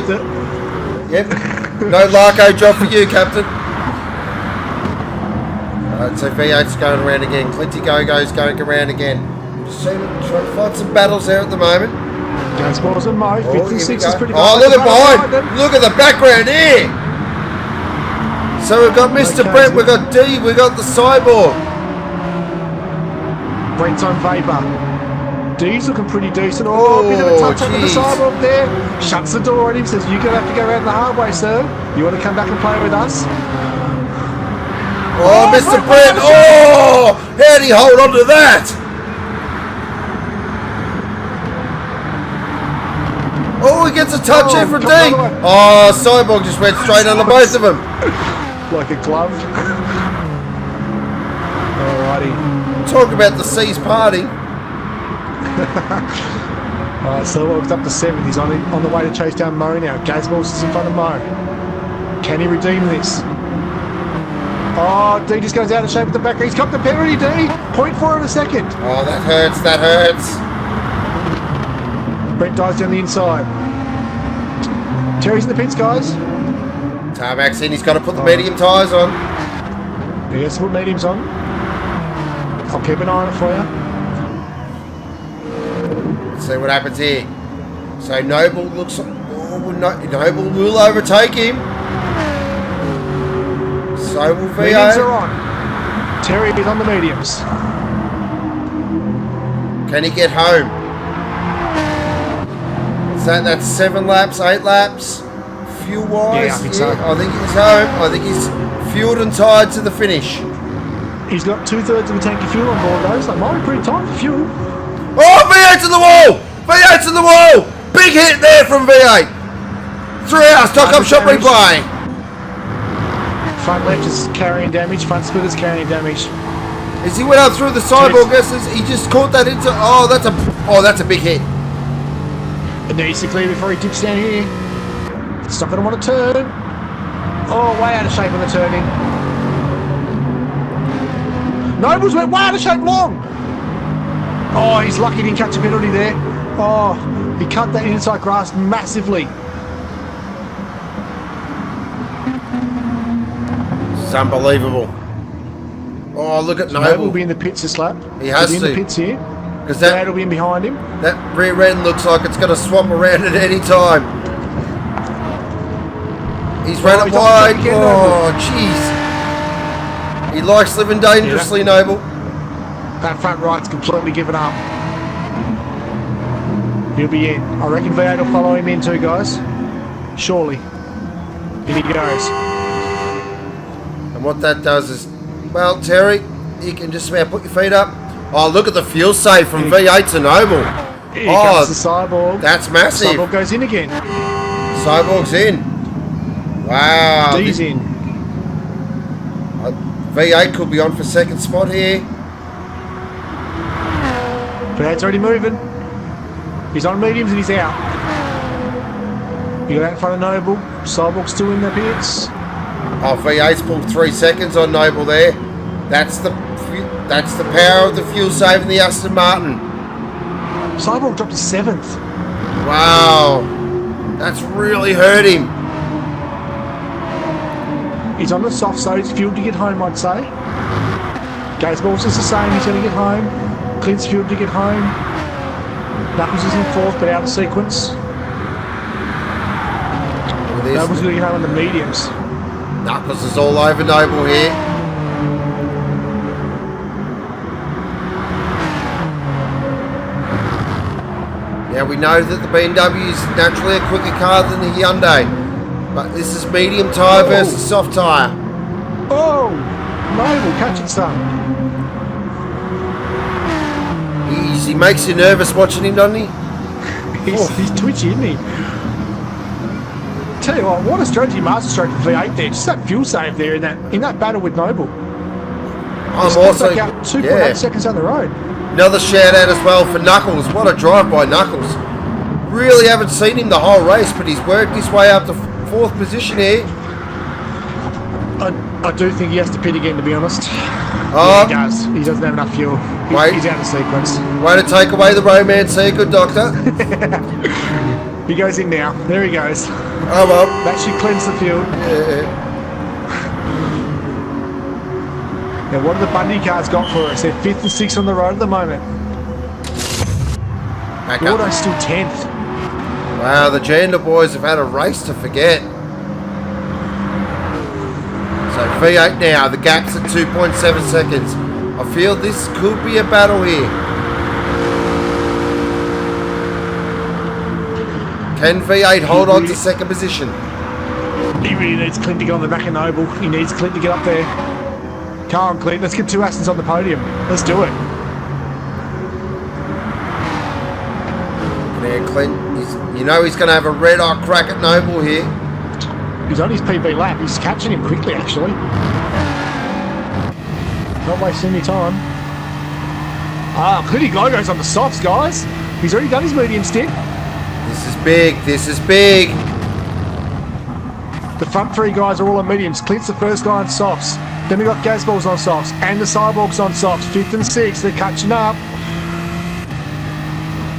Yep. No Larko job for you, Captain. Alright, so V8's going around again. Clinty Gogo's going around again. Just trying to find some battles there at the moment. Gansballs and Mo, 5th and 6th is pretty good. Oh, look at behind! Look at the background here! So we've got Mr. Brent, we've got D, we've got the Cyborg. Brent's on vapor. D's looking pretty decent. Oh, a bit of a touch up with the Cyborg there. Shuts the door on him, says, you're going to have to go around the hard way, sir. You want to come back and play with us? Oh, Mr. Brent! Oh! How'd he hold on to that? Oh, he gets a touch here from D. Oh, Cyborg just went straight under both of them. Like a glove. Alrighty. Talk about the C's party. Alright, so Cyborg's up to 7th. He's on the way to chase down Mo now. Gazballs is in front of Mo. Can he redeem this? Oh, D just goes out of shape at the back. He's got the penalty, D. 0.4 of a second. Oh, that hurts. That hurts. Brent dives down the inside. Terry's in the pits, guys. Tarmac's in. He's got to put the medium tyres on. He has to put mediums on. I'll keep an eye on it for you. Let's see what happens here. So Noble looks... Oh, Noble will overtake him. So will V8. Mediums are on. Terry is on the mediums. Can he get home? That's 7 laps, 8 laps. Fuel wise, yeah, I think so. I think he's home. I think he's fueled and tied to the finish. He's got 2/3 of the tank of fuel on board though, so it might be pretty tight for fuel. Oh, V8 to the wall! V8 to the wall! Big hit there from V8. Thrillhouse, stock up shop replay. Front left is carrying damage. Front splitter's carrying damage. As he went up through the cyborg, he just caught that into. Oh, that's a big hit. It needs to clear before he dips down here. It's not going to want to turn. Oh, way out of shape on the turning. Nobles went way out of shape long. Oh, he's lucky he didn't catch a penalty there. Oh, he cut that inside grass massively. It's unbelievable. Oh, look at Noble. Noble. Will be in the pits this lap. He has He's to. in the pits here. Because that will be in behind him. That rear end looks like it's going to swap around at any time. He's run it wide. Oh, jeez. He likes living dangerously, Noble. That front right's completely given up. He'll be in. I reckon V8 will follow him in too, guys. Surely. In he goes. And what that does is, well, Terry, you can just about put your feet up. Oh, look at the fuel save from V8 to Noble. Here comes the Cyborg. That's massive. Cyborg goes in again. Cyborg's in. Wow. D's in. V8 could be on for second spot here. V8's already moving. He's on mediums and he's out. You got out in front of Noble. Cyborg's still in the pits. Oh, V8's pulled 3 seconds on Noble there. That's the power of the fuel save in the Aston Martin. Cyborg dropped to 7th. Wow. That's really hurt him. He's on the soft side. He's fueled to get home, I'd say. Gazeball's just the same. He's going to get home. Clint's fueled to get home. Knuckles is in 4th, but out of sequence. Noble's going to get home on the mediums. Knuckles is all over Noble here. Now we know that the BMW is naturally a quicker car than the Hyundai, but this is medium tyre versus soft tyre. Oh, Noble catching some. He makes you nervous watching him, doesn't he? He's twitchy, isn't he? Tell you what a strategy masterstroke for V8 there. Just that fuel save there in that battle with Noble. I'm also out 2.8 seconds down the road. Another shout out as well for Knuckles. What a drive by Knuckles. Really haven't seen him the whole race, but he's worked his way up to 4th position here. I do think he has to pit again, to be honest. Oh, yeah, he does. He doesn't have enough fuel. He's out of sequence. Way to take away the romance here, good doctor. He goes in now. There he goes. Oh well. That should cleanse the field. Yeah. Now, what have the Bundy cars got for us? They're 5th and 6th on the road at the moment. Gordo's still 10th. Wow, the Gender boys have had a race to forget. So V8 now, the gap's at 2.7 seconds. I feel this could be a battle here. Can V8 hold on to second position? He really needs Clint to get on the back of Noble. He needs Clint to get up there. Come on, Clint. Let's get 2 Astons on the podium. Let's do it. Yeah, Clint, you know he's going to have a red-hot crack at Noble here. He's on his PB lap. He's catching him quickly, actually. Not wasting any time. Clinty Glogo's on the softs, guys. He's already done his medium stint. This is big. This is big. The front 3 guys are all on mediums. Clint's the first guy on softs. Then we got Gazballs on softs and the Cyborgs on softs. 5th and 6th. They're catching up.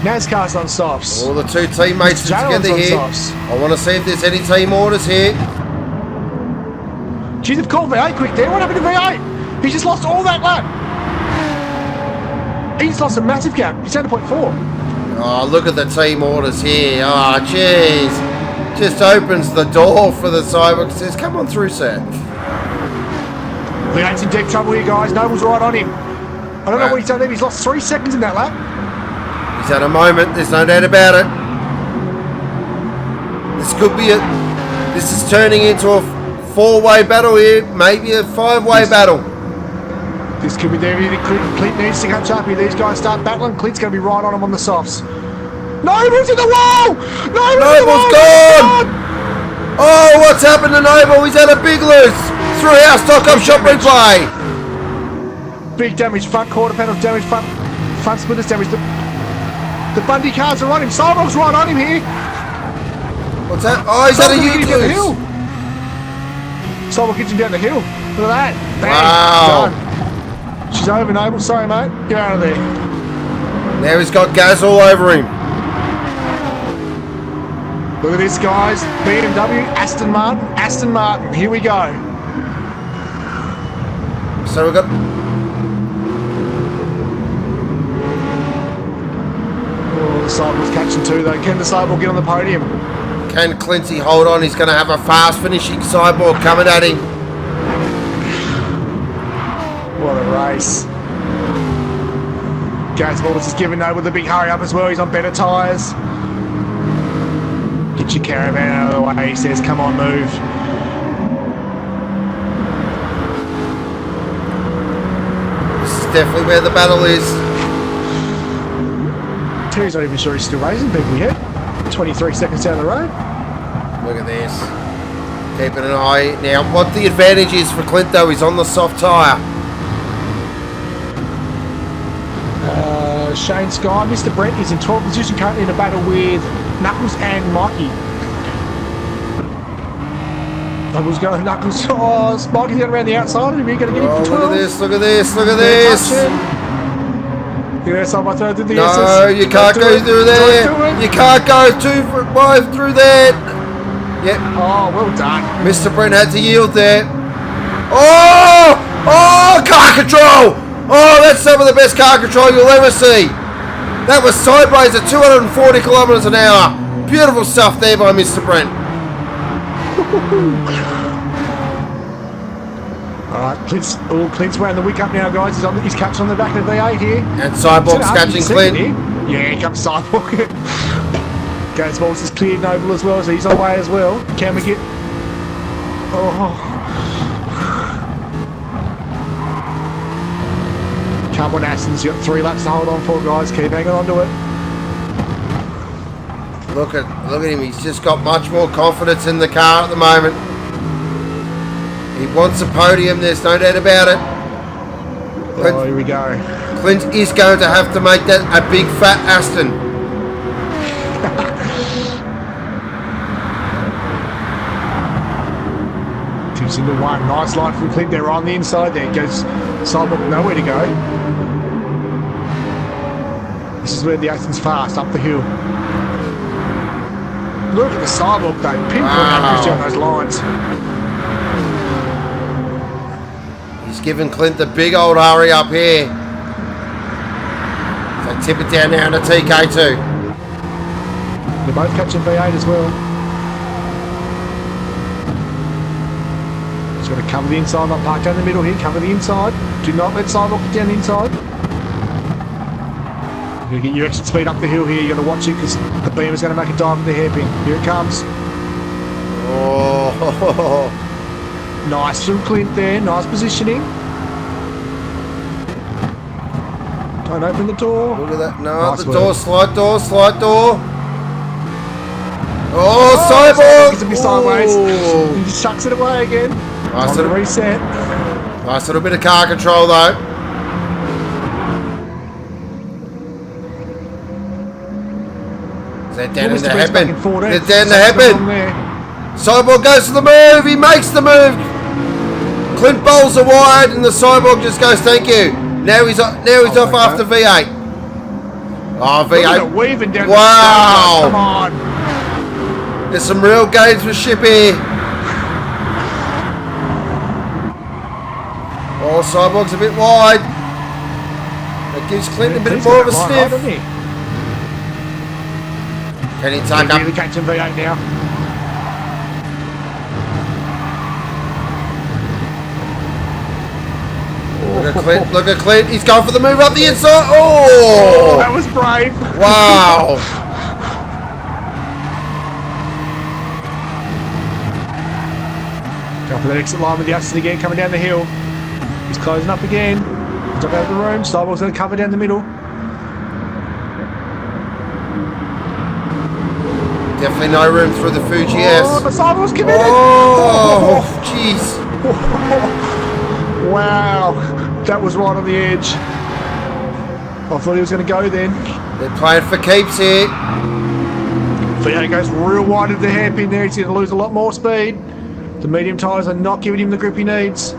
NASCAR's on softs. All the 2 teammates are together here. Softs. I want to see if there's any team orders here. Geez, they've called V8 quick there. What happened to V8? He just lost all that lap. He just lost a massive gap. He's down to 0.4. Oh, look at the team orders here. Oh, jeez. Just opens the door for the Cyborg. Says, come on through, sir. V8's in deep trouble here, guys. Noble's right on him. I don't know what he's done there. He's lost 3 seconds in that lap. He's had a moment. There's no doubt about it. This could be this is turning into a 4-way battle here. Maybe a 5-way battle. This could be there. Clint needs to catch up here. These guys start battling. Clint's going to be right on him on the softs. Noble's in the wall! Noble's gone! Oh, what's happened to Noble? He's had a big loose. Thrillhouse.com shop replay. Big damage, front quarter panel damage, front splitters damage. The Bundy cars are on him. Cyborg's right on him here. What's that? Oh, he's had a huge loose. Cyborg gets him down the hill. Look at that. Bang. Wow. Done. She's over, Noble. Sorry, mate. Get out of there. Now he's got gas all over him. Look at this, guys. BMW, Aston Martin. Here we go. So we've got... Oh, the Cyborg's catching two, though. Can the Cyborg get on the podium? Can Clinty hold on? He's going to have a fast finishing Cyborg coming at him. What a race. Gates Waters is giving Noble the big hurry up as well. He's on better tyres. Get your caravan out of the way, he says. Come on, move. This is definitely where the battle is. Terry's not even sure he's still racing people yet. 23 seconds down the road. Look at this. Keeping an eye. Now, what the advantage is for Clint, though, is on the soft tyre. Shane Sky, Mr. Brent is in 12th position currently in a battle with Knuckles and Mikey. Knuckles going, Knuckles. Oh, Mikey's going around the outside. Are you going to get him for 12? Look at this, look at this, look at this. You know, someone throw through the No, you can't go through there. You can't go too wide through there. Yep. Oh, well done. Mr. Brent had to yield there. Oh! Oh, car control! Oh, that's some of the best car control you'll ever see. That was sideways at 240 kilometres an hour. Beautiful stuff there by Mr. Brent. Alright, Clint's wearing the wick up now, guys. He's catching on the back of the V8 here. And Cyborg's catching Clint. Yeah, here comes Cyborg. Gates Walls is cleared Noble as well, so he's on the way as well. Can we get... Oh... Come on, Aston's got 3 laps to hold on for, guys. Keep hanging on to it. Look at him. He's just got much more confidence in the car at the moment. He wants a podium. The's no doubt about it. Clint, oh, here we go. Clint is going to have to make that a big fat Aston. Tips into one. Nice line from Clint there on the inside. There goes Cyborg, nowhere to go. This is where the Aston's fast, up the hill. Look at the Cyborg though, pinpoint accuracy on those lines. He's giving Clint the big old hurry up here. So tip it down now to TK2. They're both catching V8 as well. Just got to cover the inside, not park down the middle here, cover the inside. Do not let Cyborg get down the inside. You're going to get your exit speed up the hill here. You've got to watch it because the beam is going to make a dive at the hairpin. Here it comes. Oh, nice from Clint there. Nice positioning. Don't open the door. look at that. No, Nice the work. door, slide door, slide door. Oh, Cyborg! Gets a bit sideways. He just chucks it away again. Nice Time to little, reset. nice little bit of car control though. Is that down in the hairpin? They're down in the hairpin. Cyborg goes to the move. He makes the move. Clint bowls are wide, and the Cyborg just goes, "Thank you." Now he's off after V8. Oh, Look at it V8! weaving down Wow. the Come on. There's some real gamesmanship here. Oh, Cyborg's a bit wide. That gives Clint a bit more of a sniff. Can he take up? Really catching V8 now. Look at Clint. He's going for the move up the inside. Oh! That was brave. Wow! Go for that exit line with the Aston again, coming down the hill. He's closing up again. Jump out of the room. Cyborg's going to cover down the middle. Definitely no room through the Fuji S. Oh, the sidewall's committed. Oh, jeez. Wow, that was right on the edge. I thought he was going to go then. They're playing for keeps here. V8 goes real wide of the hairpin there. He's going to lose a lot more speed. The medium tyres are not giving him the grip he needs.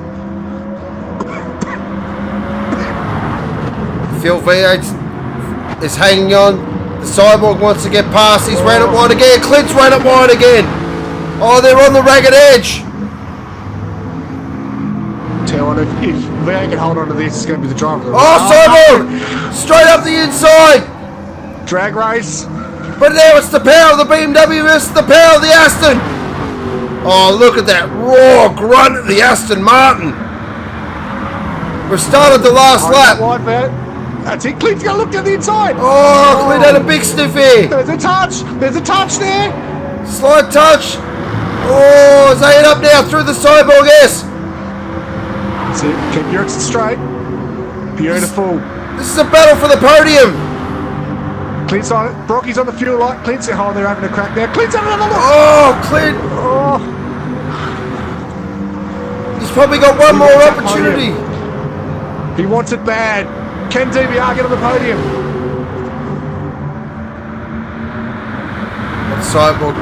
Phil V8 is hanging on. The Cyborg wants to get past. He's ran it wide again. Clint's ran it wide again. Oh, they're on the ragged edge. Tell on if V8 can hold on to this, it's going to be the driver. Oh, Cyborg! Straight up the inside. Drag race. But now it's the power of the BMW versus the power of the Aston. Oh, look at that raw grunt of the Aston Martin. We've started the last lap. Wide, that's it. Clint's going to look down the inside. Oh, Clint had a big sniff here. There's a touch. There's a touch there. Slight touch. Oh, as they head up now through the Cyborg S. That's it. Keep your exit straight. Beautiful. This is a battle for the podium. Clint's on it. Brocky's on the fuel light. Clint's at home. They're having a crack there. Clint's having another look. Oh, Clint. Oh. He's probably got one more opportunity. He wants it bad. Can DBR get on the podium? Cyborg.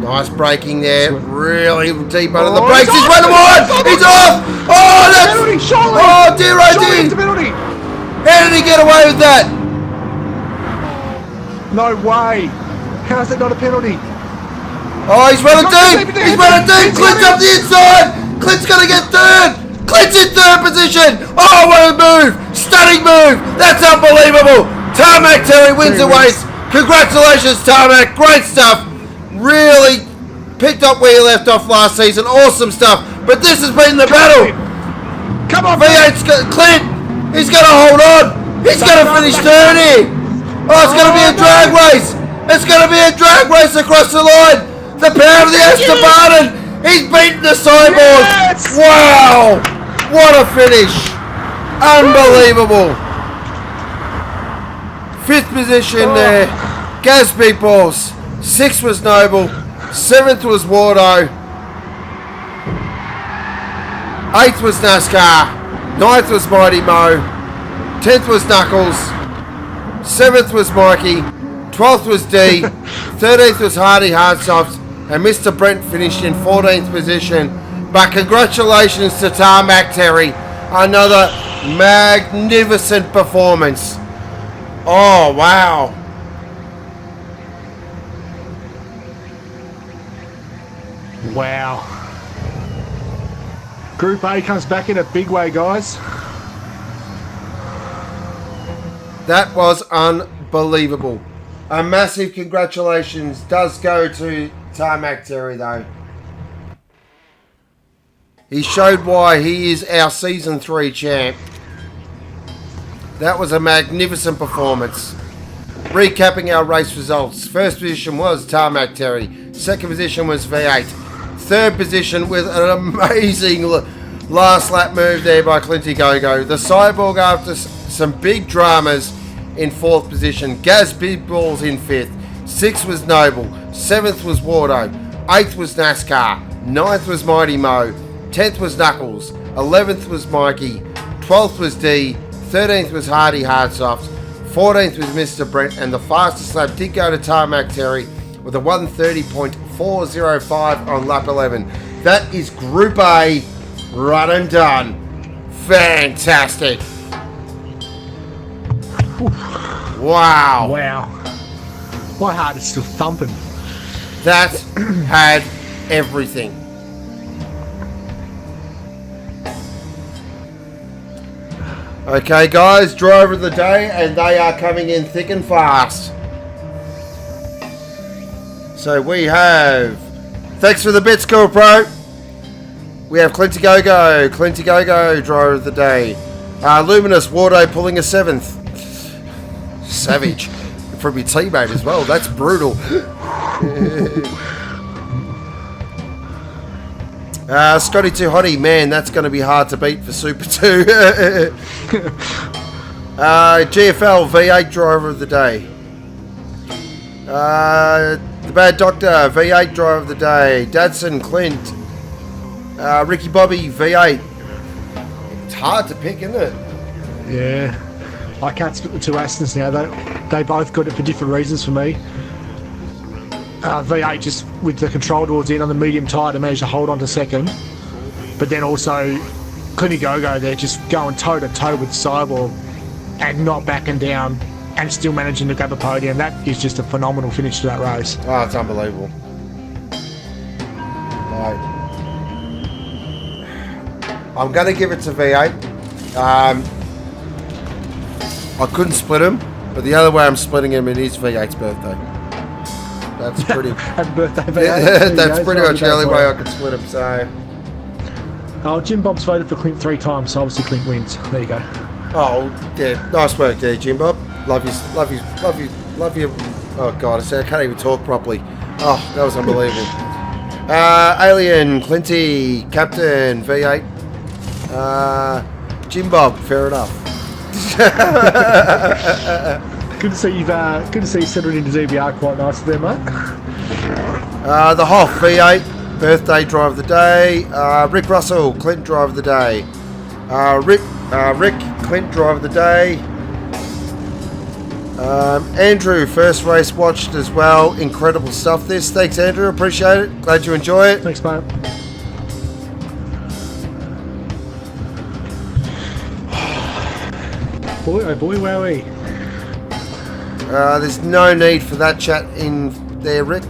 Nice braking there. Really deep under the Oh, brakes. He's he's running wide. He's off. Oh, that's. Penalty, surely. Oh, dear, oh, Surely dear. it's a penalty. How did he get away with that? No way. How is that not a penalty? Oh, he's running deep. He's He's running deep. Clint's up the inside. Clint's going to get third. Clint's in third position. Oh, what a move. Stunning move. That's unbelievable. Tarmac Terry wins the race. Congratulations, Tarmac. Great stuff. Really picked up where you left off last season. Awesome stuff. But this has been the battle. Come on, V8's got Clint. He's going to hold on. He's going to finish third here. Oh, it's going to be a drag race. It's going to be a drag race across the line. The power of the Aston Martin. He's beaten the Cyborg. Yes! Wow. What a finish. Unbelievable. Fifth position there. Gatsby Balls. Sixth was Noble. Seventh was Wardo. Eighth was NASCAR. Ninth was Mighty Mo. 10th was Knuckles. 7th was Mikey. 12th was D. 13th was Hardy Hardsoft. And Mr. Brent finished in 14th position. But congratulations to Tarmac Terry. Another magnificent performance. Oh, wow. Wow. Group A comes back in a big way, guys. That was unbelievable. A massive congratulations does go to Tarmac Terry, though. He showed why he is our Season 3 champ. That was a magnificent performance. Recapping our race results. First position was Tarmac Terry. Second position was V8. Third position with an amazing last lap move there by Clinty Gogo. The Cyborg, after some big dramas, in fourth position. Gaz Big Balls in fifth. Sixth was Noble. Seventh was Wardo. Eighth was NASCAR. Ninth was Mighty Mo. 10th was Knuckles. 11th was Mikey. 12th was D. 13th was Hardy Hardsoft. 14th was Mr. Brent. And the fastest lap did go to Tarmac Terry with a 1:30.405 on lap 11. That is Group A run and done. Fantastic. Wow. Wow. My heart is still thumping. That had everything. Okay, guys, driver of the day, and they are coming in thick and fast. So we have, thanks for the bits, Cool Pro. We have Clinty Gogo, driver of the day. Luminous Wardo pulling a 7th. Savage. From your teammate as well, that's brutal. Scotty Too Hottie, man, that's going to be hard to beat for Super 2. GFL V8 driver of the day. The Bad Doctor, V8 driver of the day. Dadson, Clint. Ricky Bobby, V8. It's hard to pick, isn't it? Yeah. I can't split the two Astons now. They both got it for different reasons for me. V8 just with the control towards the end on the medium tyre to manage to hold on to second. But then also Clinty Go-Go there just going toe-to-toe with Cyborg and not backing down and still managing to grab a podium. That is just a phenomenal finish to that race. Oh, it's unbelievable. Right. I'm going to give it to V8. I couldn't split him, but the other way I'm splitting him is V8's birthday. That's pretty. Happy birthday, V8. That's pretty much the only way I could split him. So. Oh, Jim Bob's voted for Clint 3 times, so obviously Clint wins. There you go. Oh, yeah, nice work there, Jim Bob. Love you. Oh God, I can't even talk properly. Oh, that was unbelievable. Alien, Clinty, Captain, V8. Jim Bob, fair enough. Good to see you settled into DBR quite nicely there, mate. The Hoff, V8, birthday driver of the day. Rick Russell, Clint driver of the day. Rick, Clint driver of the day. Andrew, first race watched as well. Incredible stuff this. Thanks, Andrew. Appreciate it. Glad you enjoy it. Thanks, mate. Boy, oh boy, wowee. There's no need for that chat in there, Rick.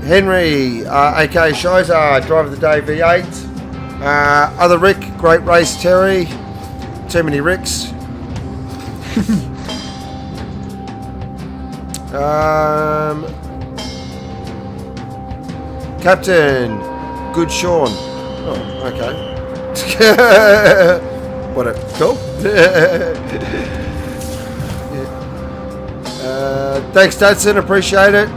Henry, aka Shizer, driver of the day, V8. Other Rick, great race, Terry. Too many Ricks. Captain, good Sean. Oh, okay. What a cool. Thanks, Dadson. Appreciate it.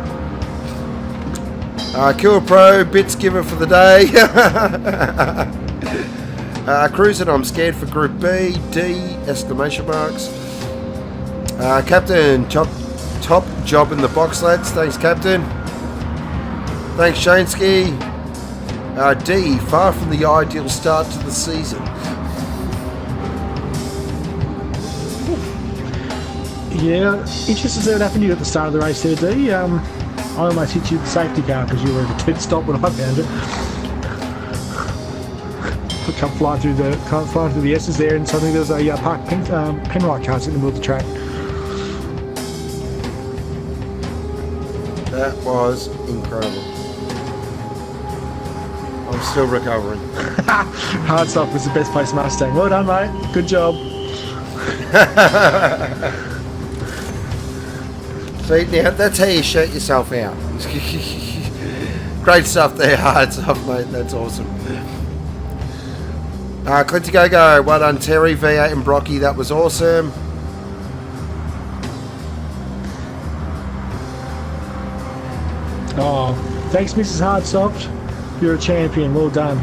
Killer Pro, bits giver for the day. Cruising, I'm scared for Group B. D, exclamation marks. Captain, top job in the box, lads. Thanks, Captain. Thanks, Shansky. D, far from the ideal start to the season. Yeah, interested to see what happened to you at the start of the race there, D. I almost hit you with the safety car because you were at a dead stop when I found it. I come flying through the S's there, and suddenly there was a parked Penrite car sitting in the middle of the track. That was incredible. I'm still recovering. Hard Stop was the best place Mustang. Well done, mate. Good job. See, now that's how you shoot yourself out. Great stuff there, Hard Stuff, mate. That's awesome. Clinty Go-Go, well done, Terry, V8 and Brocky. That was awesome. Oh, thanks, Mrs. Hardsoft. You're a champion. Well done.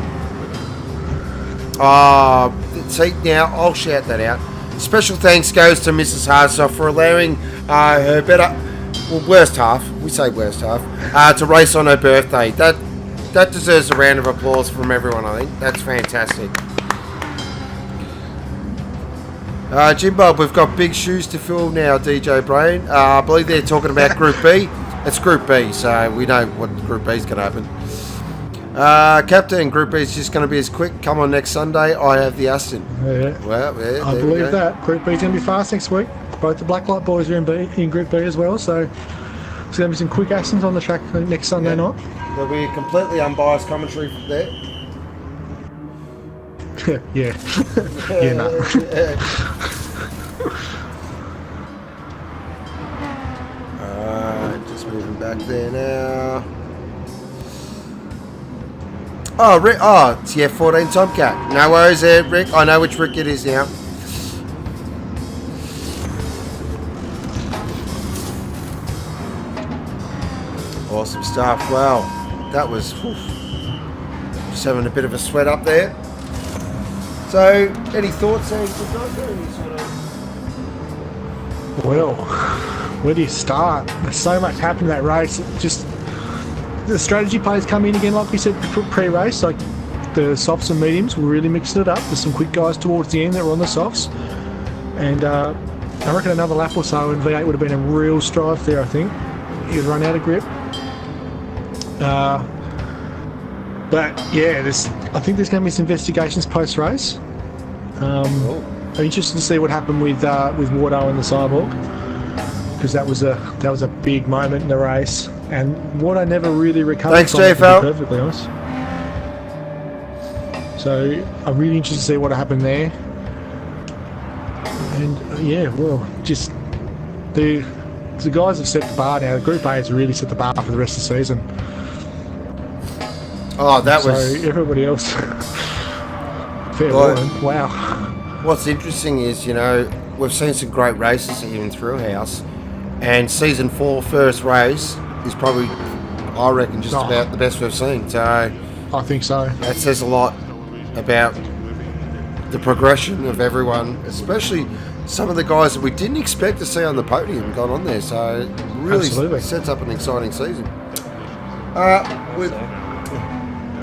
See, now I'll shout that out. Special thanks goes to Mrs. Hardsoft for allowing her worst half, we say worst half, to race on her birthday. That deserves a round of applause from everyone, I think. That's fantastic. Jim Bob, we've got big shoes to fill now, DJ Brain. I believe they're talking about Group B. It's Group B, so we know what Group B is going to happen. Captain, Group B is just going to be as quick. Come on next Sunday. I have the Aston. Yeah. Well, yeah, I believe that. Group B is going to be fast next week. Both the Blacklight boys are in Group B as well, so there's going to be some quick Astons on the track next Sunday night. There'll be a completely unbiased commentary there. Yeah. Yeah, no. Just moving back there now. Oh, Rick. Oh, it's the F14 Tomcat. No worries there, Rick. I know which Rick it is now. Awesome stuff. Wow, that was just having a bit of a sweat up there. So, any thoughts there? Well, where do you start? There's so much happened in that race. Just the strategy plays come in again, like we said pre-race. Like the softs and mediums, we're really mixing it up. There's some quick guys towards the end that were on the softs, and I reckon another lap or so and V8 would have been a real strife there. I think he'd run out of grip. But yeah, I think there's going to be some investigations post-race. I'm interested to see what happened with Wardo and the Cyborg, because that was a big moment in the race, and Wardo never really recovered. Thanks, from it, to JFL. be perfectly honest. So I'm really interested to see what happened there. And yeah, well, just the guys have set the bar now. The Group A has really set the bar for the rest of the season. Oh, that so was... everybody else. Fair warning. Wow. What's interesting is, we've seen some great races here in Thrillhouse, and Season 4 first race is probably, I reckon, just about the best we've seen. So I think so. That says a lot about the progression of everyone, especially some of the guys that we didn't expect to see on the podium got on there. So it really sets up an exciting season.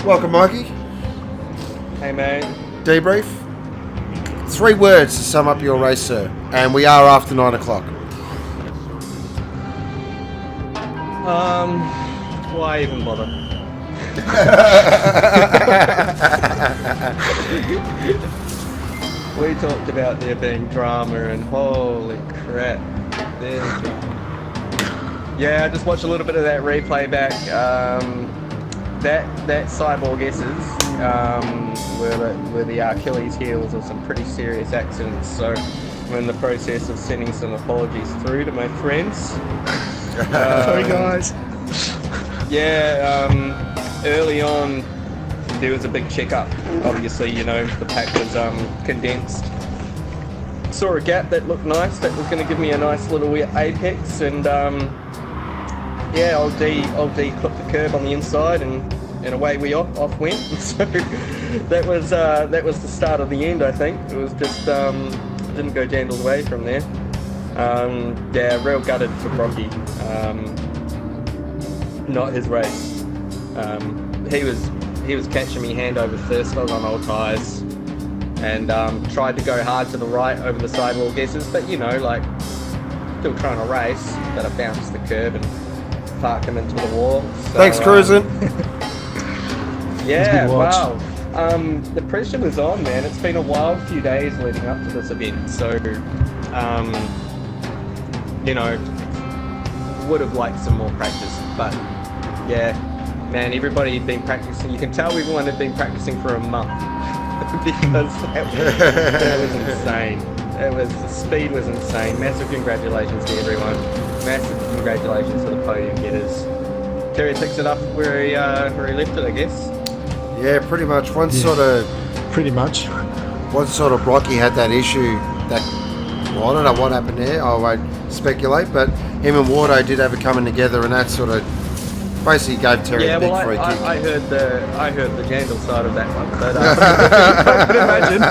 Welcome, Mikey. Hey, mate. Debrief. 3 words to sum up your race, sir. And we are after 9 o'clock. Why even bother? We talked about there being drama, and holy crap, there's drama. Yeah, I just watched a little bit of that replay back. That Cyborg S's were the Achilles heels of some pretty serious accidents. So I'm in the process of sending some apologies through to my friends. Sorry, guys. Yeah, early on there was a big checkup. Obviously, the pack was condensed. Saw a gap that looked nice. That was going to give me a nice little apex, and yeah, old D clipped the curb on the inside, and away we off went. So that was the start of the end. I think it was just didn't go Jandal's way from there. Yeah, real gutted for Brocky. Not his race. He was catching me hand over fist. I was on old tyres, and tried to go hard to the right over the sidewall guesses, but still trying to race. But I bounced the curb and parked him into the wall. So, Thanks, cruising. Yeah, wow. The pressure was on, man. It's been a wild few days leading up to this event, so would have liked some more practice, but yeah, man, everybody had been practicing. You can tell everyone had been practicing for a month because that was insane. The speed was insane. Massive congratulations to everyone. Massive congratulations to the podium getters. Terry picks it up where he left it, I guess. Yeah, pretty much. One sort of Brocky had that issue that, well, I don't know what happened there. I won't speculate, but him and Wardo did have it coming together, and that sort of basically gave Terry a big free kick. I heard the Jandal side of that one, but I can imagine.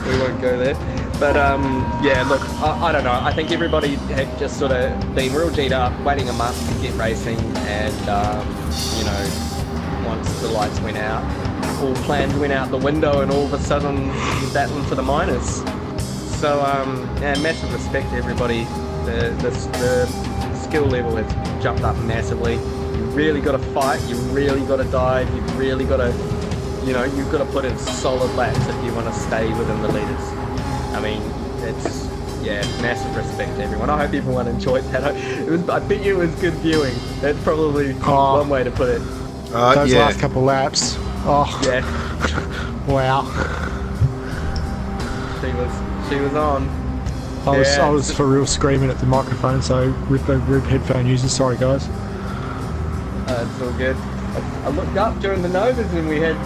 we won't go there. But yeah, look, I don't know. I think everybody had just sort of been real G'd up, waiting a month to get racing, and once the lights went out, all plans went out the window, and all of a sudden you're battling for the minors. So yeah, massive respect to everybody. The skill level has jumped up massively. You really got to fight. You really got to dive. You've really got to, you've got to put in solid laps if you want to stay within the leaders. I mean, it's, yeah, massive respect to everyone. I hope everyone enjoyed that. I bet you it was good viewing. That's probably one way to put it. Those last couple laps. Oh, yeah. Wow. She was on. I was for real screaming at the microphone, so rip headphone users. Sorry, guys. It's all good. I looked up during the Novas, and we had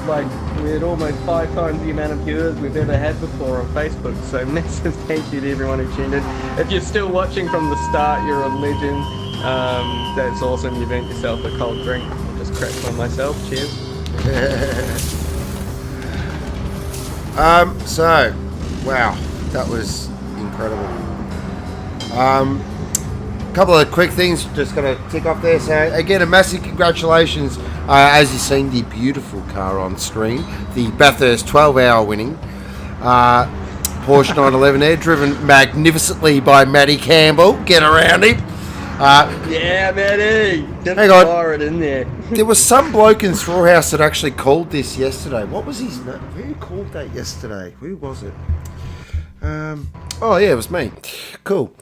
almost 5 times the amount of viewers we've ever had before on Facebook. So massive thank you to everyone who tuned in. If you're still watching from the start, you're a legend. That's awesome. You've earned yourself a cold drink. I'll just crack one myself. Cheers. So, wow, that was incredible. Couple of quick things, just going to tick off there. So again, a massive congratulations, as you've seen the beautiful car on screen, the Bathurst 12-hour winning Porsche 911 there, driven magnificently by Matty Campbell. Get around him. Yeah, Matty. Hang on. Fire it in there. There was some bloke in Thrillhouse that actually called this yesterday. What was his name? Who called that yesterday? Who was it? Oh yeah, it was me. Cool.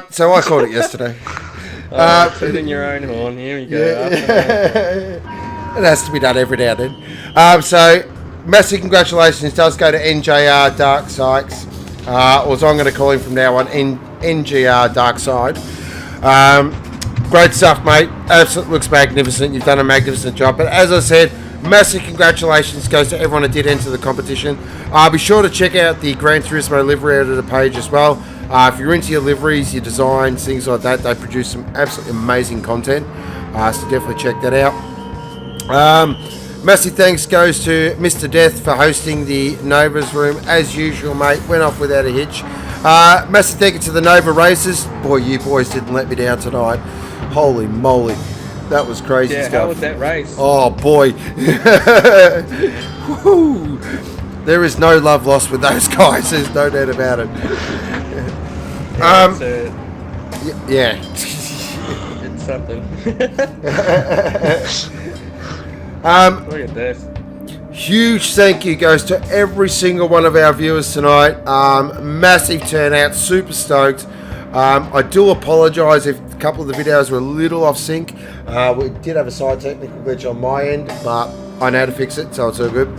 So I called it yesterday. Tooting your own horn. Here we go. It has to be done every now and then. So massive congratulations does go to NJR Dark Sykes, or as I'm going to call him from now on, NGR Dark Side. Great stuff, mate. Absolutely looks magnificent. You've done a magnificent job. But as I said, massive congratulations goes to everyone that did enter the competition. Be sure to check out the Gran Turismo livery editor page as well. If you're into your liveries, your designs, things like that, they produce some absolutely amazing content. So definitely check that out. Massive thanks goes to Mr. Death for hosting the Nova's room. As usual, mate, went off without a hitch. Massive thank you to the Nova Racers. Boy, you boys didn't let me down tonight. Holy moly. That was crazy stuff. How was that race? Oh, boy. There is no love lost with those guys. There's no doubt about it. Yeah. It's something. Look at this. Huge thank you goes to every single one of our viewers tonight. Massive turnout, super stoked. I do apologise if a couple of the videos were a little off sync. We did have a side technical glitch on my end, but I know how to fix it, so it's all good.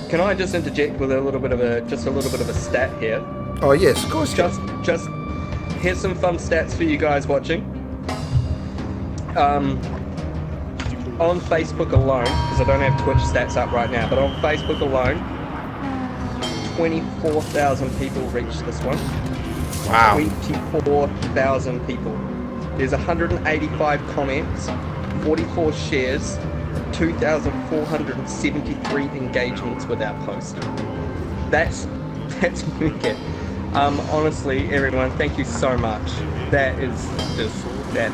Can I just interject with a little bit of a stat here? Oh yes, of course. Just here's some fun stats for you guys watching. On Facebook alone, because I don't have Twitch stats up right now, but on Facebook alone, 24,000 people reached this one. Wow. 24,000 people. There's 185 comments, 44 shares, 2,473 engagements with our post. That's wicked. Honestly, everyone, thank you so much. That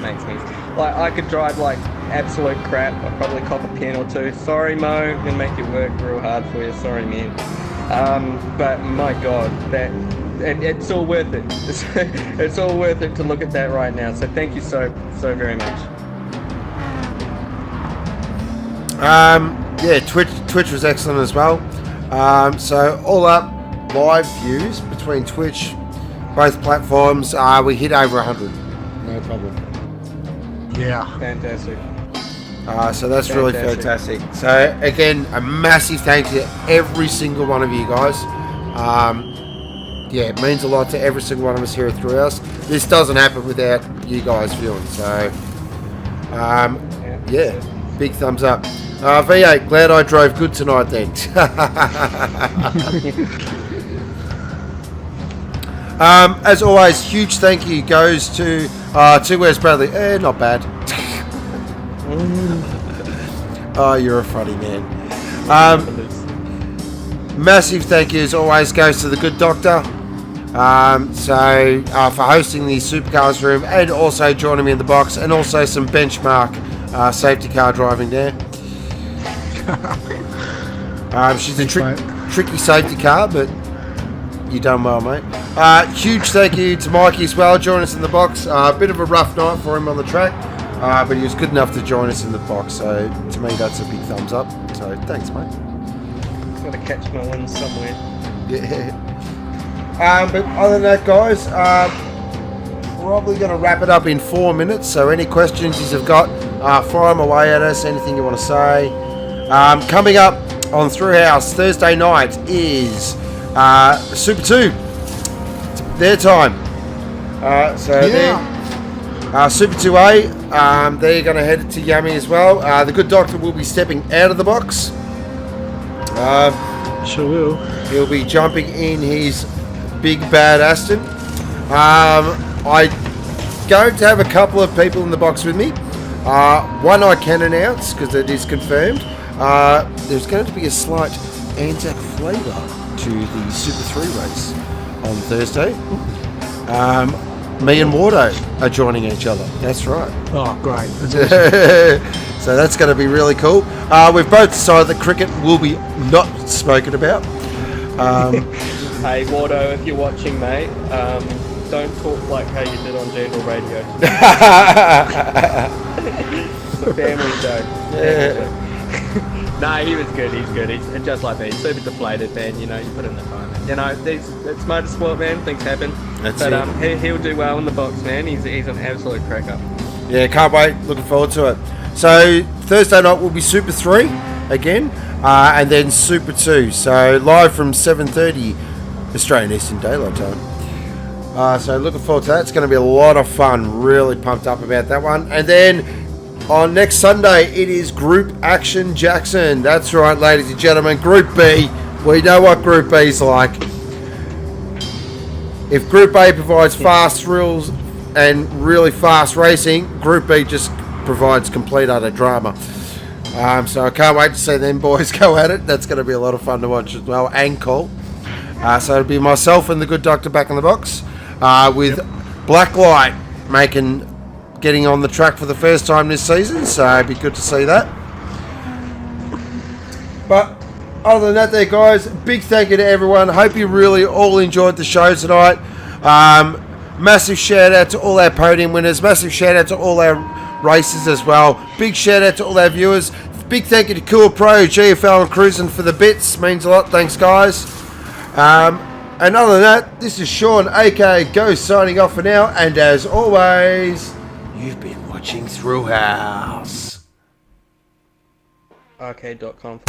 makes me, like, I could drive like absolute crap. I'd probably cop a pen or two. Sorry, Mo, I'm gonna make it work real hard for you. Sorry, man. But my God, it's all worth it. It's all worth it to look at that right now. So thank you so very much. Yeah, Twitch was excellent as well. So all up, live views between Twitch, both platforms, we hit over 100. No problem. Yeah. Fantastic. So that's really fantastic. So again, a massive thank you to every single one of you guys. Yeah, it means a lot to every single one of us here at Thrillhouse. This doesn't happen without you guys viewing. So yeah, big thumbs up. V8, glad I drove good tonight then. As always, huge thank you goes to Where's Bradley? Not bad. Oh, you're a funny man. Massive thank you as always goes to the good doctor. For hosting the Supercars room and also joining me in the box, and also some benchmark safety car driving there. She's a tricky safety car, but you done well, mate. Huge thank you to Mikey as well, joining us in the box. A bit of a rough night for him on the track, but he was good enough to join us in the box. So to me, that's a big thumbs up. So thanks, mate. Got to catch my wins somewhere. Yeah. But other than that, guys, probably going to wrap it up in 4 minutes. So any questions you've got, fire them away at us. Anything you want to say. Coming up on Thrillhouse Thursday night is Super 2. It's their time. Super 2A, they're going to head to Yami as well. The good doctor will be stepping out of the box. Sure will. He'll be jumping in his big bad Aston. I'm going to have a couple of people in the box with me. One I can announce because it is confirmed. There's going to be a slight Anzac flavour to the Super 3 race on Thursday. Me and Wardo are joining each other. That's right. Oh, great. That's awesome. So that's going to be really cool. We've both decided that cricket will be not spoken about. Hey, Wardo, if you're watching, mate, don't talk like how you did on General Radio. It's a family joke. Yeah. No, he was good. He's good. He's just like me. Super deflated, man. You know, you put in the time. You know, it's motorsport, man. Things happen. That's but it. He'll do well in the box, man. He's an absolute cracker. Yeah, can't wait. Looking forward to it. So Thursday night will be Super 3 again, and then Super 2. So live from 7:30 Australian Eastern Daylight Time. So looking forward to that. It's going to be a lot of fun. Really pumped up about that one. And then on next Sunday, it is Group Action Jackson. That's right, ladies and gentlemen. Group B. We know what Group B is like. If Group A provides fast thrills and really fast racing, Group B just provides complete utter drama. So I can't wait to see them boys go at it. That's going to be a lot of fun to watch as well, and call. So it'll be myself and the good doctor back in the box, with Blacklight getting on the track for the first time this season. So it'd be good to see that. But other than that there, guys, big thank you to everyone. Hope you really all enjoyed the show tonight. Massive shout out to all our podium winners. Massive shout out to all our races as well. Big shout out to all our viewers. Big thank you to Cool Pro, GFL and Cruising for the bits. Means a lot. Thanks, guys. And other than that, this is Sean, aka Ghost, signing off for now. And as always, you've been watching Thrillhouse. Arcade.com.